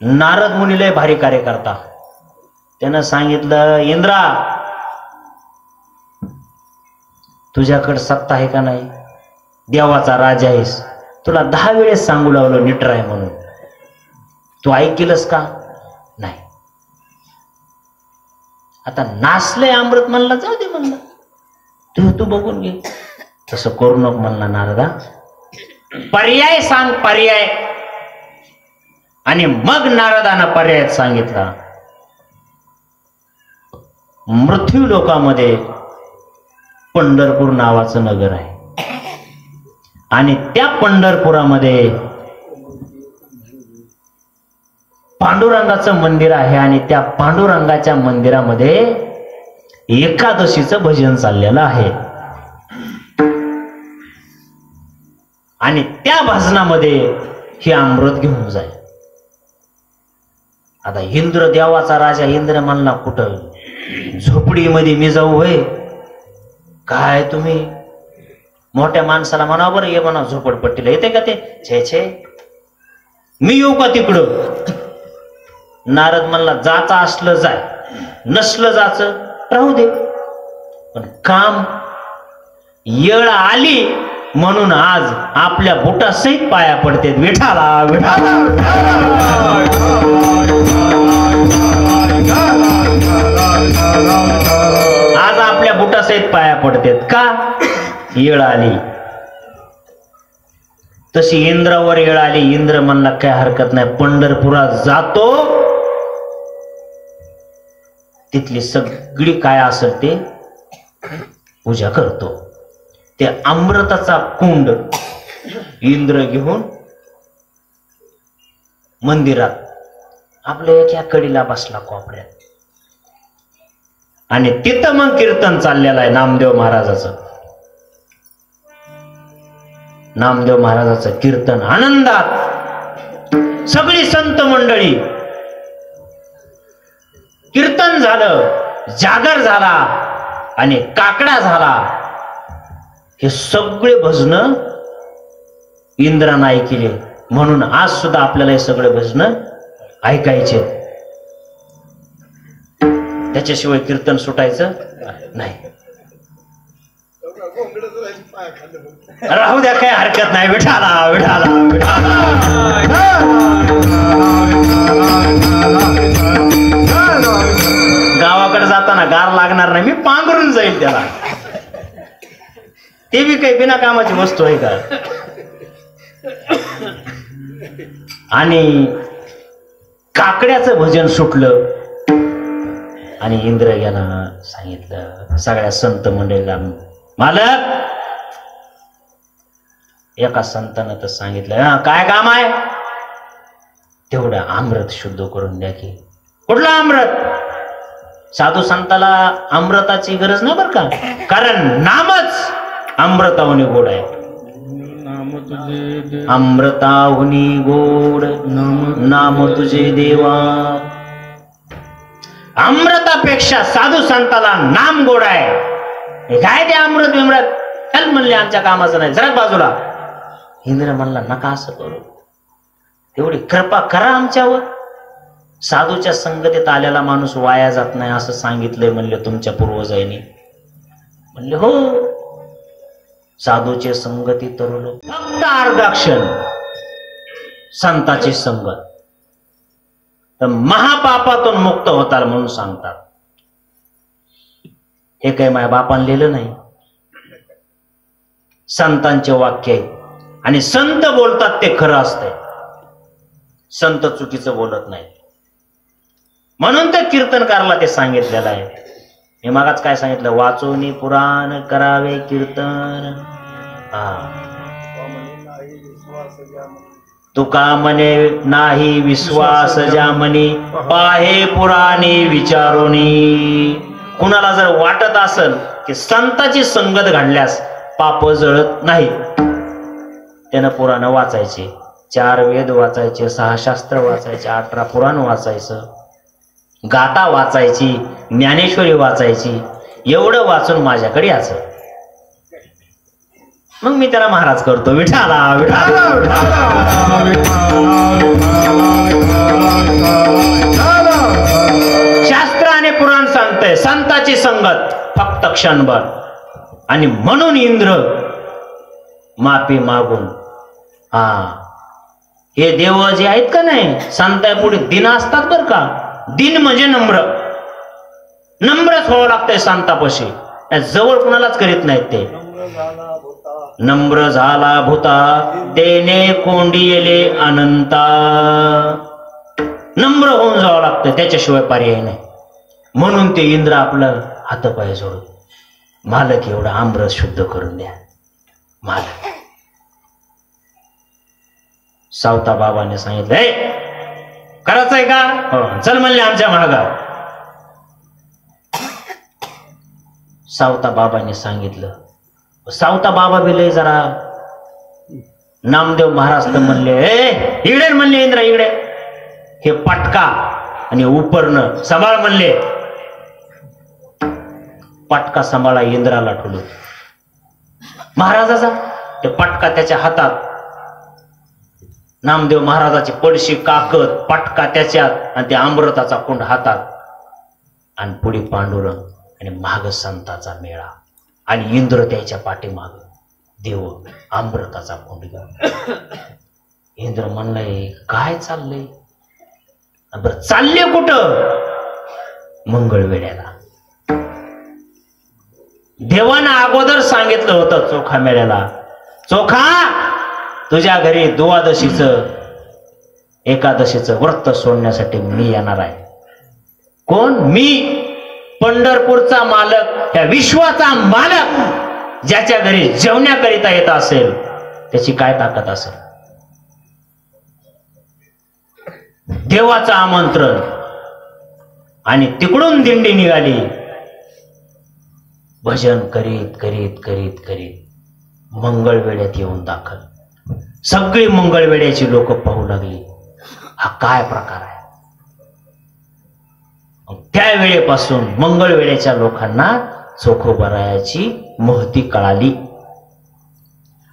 नारद मुनी लय भारी कार्य करता. त्यानं सांगितलं, इंद्रा तुझ्याकडे सत्ता आहे का नाही? देवाचा राजा आहेस. तुला 10 वेळेस सांगू लागलो नीट राह म्हणून. तू ऐकलंस का? नाही. आता नासलंय अमृत म्हणला, जाऊ दे म्हणलं, तू बघून घे. तसं करू नको म्हणला नारदा. पर्याय सांग, पर्याय. आणि मग नारदानं पर्याय सांगितला. मृत्यू लोकामध्ये पंढरपूर नावाचं नगर आहे. आणि त्या पंढरपुरामध्ये पांडुरंगाचं मंदिर आहे. आणि त्या पांडुरंगाच्या मंदिरामध्ये एकादशीचं भजन चाललेलं आहे. आणि त्या भजनामध्ये हे अमृत घेऊन जाईल. आता इंद्र, देवाचा राजा इंद्र म्हणला, कुठं झोपडीमध्ये मी जाऊ होय? काय तुम्ही मोठ्या माणसाला म्हणा बरं, ये म्हणा झोपडपट्टीला. येते का ते? छे छे, मी येऊ का तिकडं? नारद म्हणला, जाचा असलं जाय, नसलं जाचं राहू दे. पण काम येळ आली म्हणून आज आपल्या बुटासहित पाया पडते. विठाला विठाला. आज आपल्या बुटासहित पाया पडतेत का? येळ आली. तशी इंद्रावर येळ आली. इंद्र म्हणला, काय हरकत नाही, पंढरपुरात जातो, तिथली सगळी काय असेल ते पूजा करतो. ते अमृताचा कुंड इंद्र घेऊन मंदिरात आपल्या एका कडीला बसला कोपऱ्यात. आणि तिथं मग कीर्तन चाललेलं आहे नामदेव महाराजाचं. नामदेव महाराजाचं कीर्तन आनंदात सगळी संत मंडळी. कीर्तन झालं, जागर झाला आणि काकडा झाला. हे सगळे भजन इंद्रानं ऐकले. म्हणून आज सुद्धा आपल्याला हे सगळे भजन ऐकायचे. त्याच्याशिवाय कीर्तन सुटायचं नाही. राहू द्या, काही हरकत नाही. विठाला विठाला विठाला. गावाकडे जाताना गार लागणार नाही, मी पांघरून जाईल त्याला. ते बी काही बिना कामाची वस्तू आहे का? आणि काकड्याचं भजन सुटलं आणि इंद्र यानं सांगितलं सगळ्या संत मंडळीला, मालक, एका संतानं तर सांगितलं, काय काम आहे? तेवढं अमृत शुद्ध करून द्या की. कुठलं अमृत? साधू संताला अमृताची गरज नाही बर का, कारण नामच अमृताहुनी गोड आहे. अमृताहुनी गोड नाम तुझे देवा. अमृतापेक्षा साधू संताला नाम गोड आहे. काय ते अमृत बिमृत? चल म्हणले, आमच्या कामाचं नाही, जरा बाजूला. इंद्र म्हणला, नका असं करू, तेवढी कृपा करा आमच्यावर. साधूच्या संगतीत आलेला माणूस वाया जात नाही असं सांगितलंय म्हणले तुमच्या पूर्वजांनी. म्हणले हो, साधूचे संगती तरुण, फक्त अर्धाक्षण संताची संगत, तर महापापातून मुक्त होताल म्हणून सांगतात. हे काही माझ्या बापान लिहिलं नाही, संतांचे वाक्य आहे. आणि संत बोलतात ते खरं असतंय, संत चुकीचं बोलत नाही. म्हणून तर कीर्तनकारला ते सांगितलेलं आहे. मी मागाच काय सांगितलं, वाचोनी पुराण करावे कीर्तन. तुका म्हणे नाही विश्वास ज्या म्हणी, पाहे पुराणी विचारोनी. कुणाला जर वाटत असेल की संताची संगत घडल्यास पाप जळत नाही, त्यानं पुराण वाचायचे, 4 वेद वाचायचे, 6 शास्त्र वाचायचे, 18 पुराण वाचायचं, गाथा वाचायची, ज्ञानेश्वरी वाचायची. एवढं वाचून माझ्याकडे यायचं, मग मी त्याला महाराज करतो. विठाला विठाला शास्त्र आणि पुराण सांगतंय संताची संगत फक्त क्षणभर. आणि म्हणून इंद्र माफी मागून, हे देव जे आहेत का नाही, संतापुढे दिन असतात बर का. दिन म्हणजे नम्र, नम्रच व्हावं लागतंय संतापाशी. जवळ कुणालाच करीत नाहीत ते. नम्र झाला भूता देणे कोंडियले अनंता. नम्र होऊन जावं लागतं, त्याच्याशिवाय पर्याय नाही. म्हणून ते इंद्र आपलं हातपाय जोडून, मालक एवढं अमृत शुद्ध करून द्या मालक. सावता बाबाने सांगितलं, करायचंय का? हो, चल म्हणले आमच्या महागा. सावता बाबाने सांगितलं. सावता बाबा बिले जरा नामदेव महाराज तर म्हणले, इकडे म्हणले इंद्र, इकडे हे पटका आणि उपरणं सांभाळ म्हणले. पटका सांभाळा इंद्राला ठेवलं महाराजाचा. ते पटका त्याच्या हातात, नामदेव महाराजाची पडशी काकत, पटका त्याच्यात आणि त्या अमृताचा कुंड हातात, आणि पुढे पांडुरंग आणि माग संताचा मेळा, आणि इंद्र त्याच्या पाठीमाग देव अमृताचा कुंड घेऊन. इंद्र म्हणलंय, काय चाललंय? बरं, चालले कुठं? मंगळवेड्याला. देवानं अगोदर सांगितलं होतं चोखा मेळ्याला, चोखा तुझ्या घरी द्वादशीचं एकादशीचं व्रत सोडण्यासाठी मी येणार आहे. कोण? मी, पंढरपूरचा मालक, त्या विश्वाचा मालक, ज्याच्या घरी जेवण्याकरिता येत असेल त्याची काय ताकद असेल? देवाचं आमंत्रण. आणि तिकडून दिंडी निघाली. भजन करीत करीत करीत करीत मंगळवेड्यात येऊन दाखल. सगळी मंगळवेड्याची लोक पाहू लागली, हा काय प्रकार आहे. त्या वेळेपासून मंगळवेड्याच्या लोकांना चोखोबारायाची महती कळाली.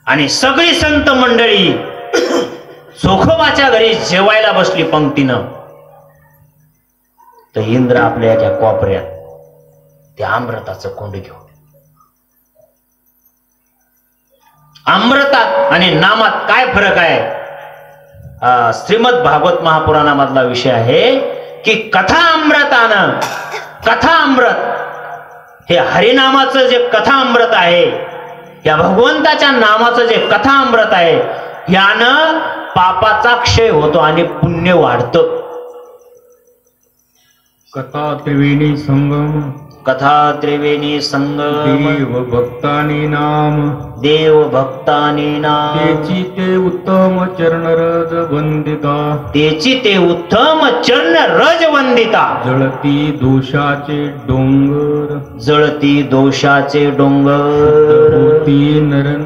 आणि सगळी संत मंडळी चोखोबाच्या घरी जेवायला बसली पंक्तीनं. तर इंद्र आपल्या एका कोपऱ्यात ते अमृताचं कुंड घेऊन, अमृतात आणि नामात काय फरक आहे? श्रीमद भागवत महापुराणामधला विषय आहे की कथा अमृतानं, कथा अमृत हे हरिनामाचं जे कथा अमृत आहे, या भगवंताच्या नामाचं जे कथा अमृत आहे, यानं पापाचा क्षय होतो आणि पुण्य वाढतं. कथा त्रिवेणी संगम, कथा त्रिवेणी संगम, देव भक्तानी नाम, देव भक्तानी नाम, त्याची ते उत्तम चरणरज वंदिता, तेची ते उत्तम चरण रज वंदिता. जळती दोषाचे डोंगर, जळती दोषाचे डोंगर, होती नरन,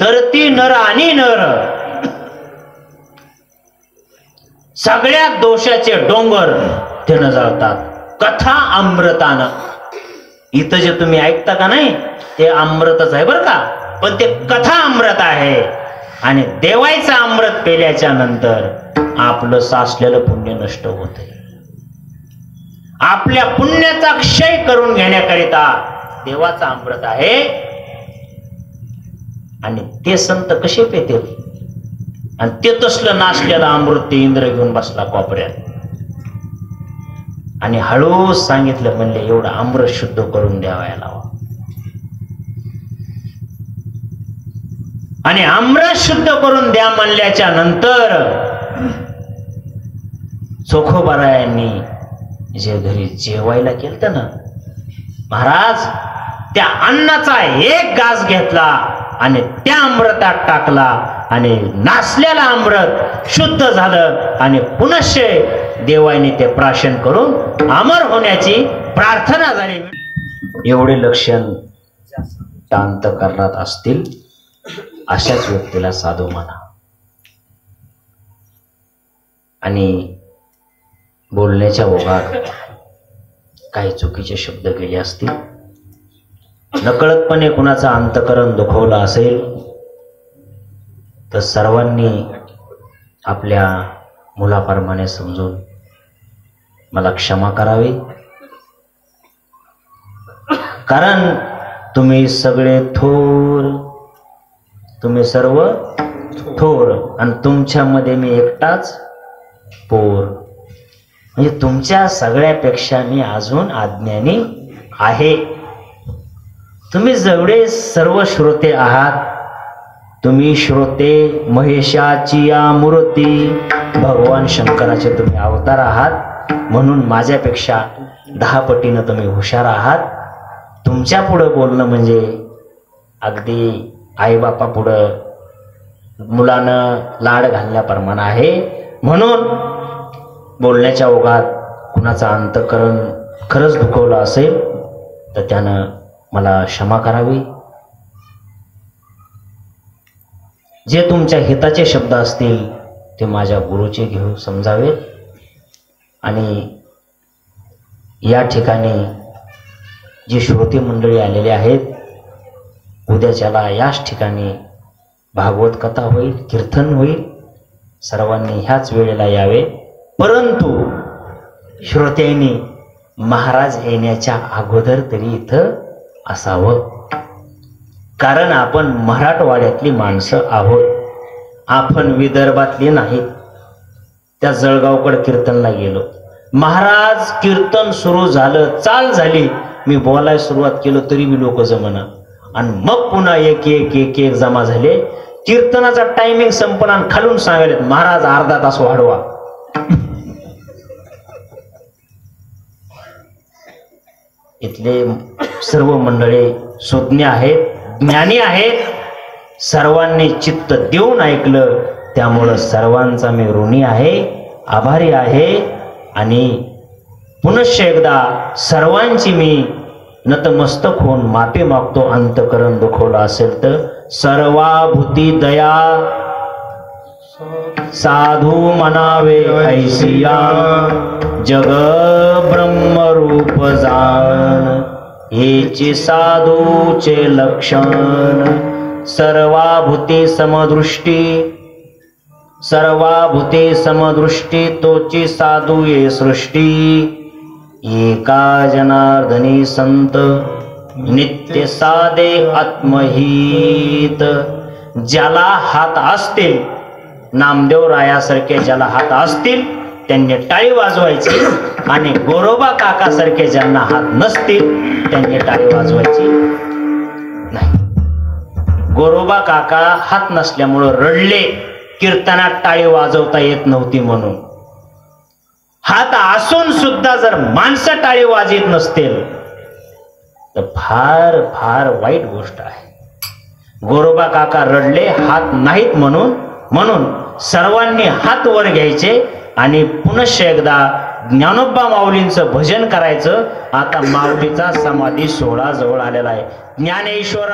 तरती नर आणि नर, सगळ्या दोषाचे डोंगर त्यानं जळतात कथा अमृतानं. इथं जे तुम्ही ऐकता का नाही ते अमृतच आहे बरं का, पण ते कथा अमृत आहे. आणि देवायचं अमृत पेल्याच्या नंतर आपलं साचलेलं पुण्य नष्ट होते. आपल्या पुण्याचा क्षय करून घेण्याकरिता देवाचा अमृत आहे. आणि ते संत कसे पेतील? आणि ते तसलं नाचलेलं अमृत ते इंद्र घेऊन बसला कोपऱ्यात आणि हळूच सांगितलं, म्हणले एवढं अमृत शुद्ध करून द्यावायला लावा. आणि अमृत शुद्ध करून द्या म्हणल्याच्या नंतर चोखोबारायांनी जे घरी जेवायला केलं ना महाराज, त्या अन्नाचा एक घास घेतला आणि त्या अमृतात टाकला आणि नासलेला अमृत शुद्ध झालं आणि पुनश्च देवाने ते प्राशन करून अमर होण्याची प्रार्थना झाली. एवढे लक्षण शांत करण्यात असतील अशाच व्यक्तीला साधू म्हणा. आणि बोलण्याच्या ओघात काही चुकीचे शब्द गेले असतील, नकळतपणे कुणाचं अंतकरण दुखवलं असेल तर सर्वांनी आपल्या मुलाप्रमाणे समजून मला क्षमा करावी. कारण तुम्ही सगळे थोर, तुम्ही सर्व थोर आणि तुमच्यामध्ये मी एकटाच पोर. म्हणजे तुमच्या सगळ्यापेक्षा मी अजून अज्ञानी आहे. तुम्ही जेवढे सर्व श्रोते आहात, तुम्ही श्रोते महेशाची या मूर्ती, भगवान शंकराचे तुम्ही अवतार आहात. म्हणून माझ्यापेक्षा 10 पटीनं तुम्ही हुशार आहात. तुमच्या पुढं बोलणं म्हणजे अगदी आईबापा पुढं मुलानं लाड घालण्याप्रमाणे आहे. म्हणून बोलण्याच्या ओघात कुणाचं अंतकरण खरंच दुखवलं असेल तर त्यानं मला क्षमा करावी. जे तुमच्या हिताचे शब्द असतील ते माझ्या गुरुचे घेऊन समजावे. आणि या ठिकाणी जी श्रोते मंडळी आलेले आहेत, उद्याच्याला याच ठिकाणी भागवत कथा होईल, कीर्तन होईल. सर्वांनी ह्याच वेळेला यावे. परंतु श्रोत्यांनी महाराज येण्याच्या अगोदर तरी इथं असावं. कारण आपण मराठवाड्यातली माणसं आहोत, आपण विदर्भातली नाहीत. त्या जळगावकडे कीर्तनला गेलो, महाराज कीर्तन सुरू झालं, चाल झाली, मी बोलायला सुरुवात केलं तरी मी लोक जमना. आणि मग पुन्हा एक एक एक एक जमा झाले. कीर्तनाचा टायमिंग संपला आणि खालून सांगायला महाराज अर्धा तास वाढवा. इथले सर्व मंडळी सुज्ञ आहेत, ज्ञानी आहेत. सर्वांनी चित्त देऊन ऐकलं, त्यामुळं सर्वांचा मी ऋणी आहे, आभारी आहे. आणि पुनश्च एकदा सर्वांची मी नतमस्तक होऊन माफी मागतो. अंतकरण दुखवलं असेल तर सर्वाभूती दया साधू मनावे ऐसिया, जग ब्रह्मरूप जाण, हेचे साधूचे लक्षण. सर्वाभूती समदृष्टी, सर्वाभूते समदृष्टी, तोची साधू ये सृष्टी. एका जनार्दनी संत नित्य साधे आत्महित. ज्याला हात असतील, नामदेव रायासारखे ज्याला हात असतील त्यांनी टाळी वाजवायची, आणि गोरोबा काका सारखे ज्यांना हात नसतील त्यांनी टाळी वाजवायची नाही. गोरोबा काका हात नसल्यामुळं रडले, कीर्तनात टाळी वाजवता येत नव्हती म्हणून. हात असून सुद्धा जर माणसं टाळी वाजत नसतील तर फार फार वाईट गोष्ट आहे. गोरोबा काका रडले हात नाहीत म्हणून. म्हणून सर्वांनी हात वर घ्यायचे आणि पुनश्च एकदा ज्ञानोबा माऊलींचं भजन करायचं. आता माऊलीचा समाधी सोहळा जवळ आलेला आहे. ज्ञानेश्वर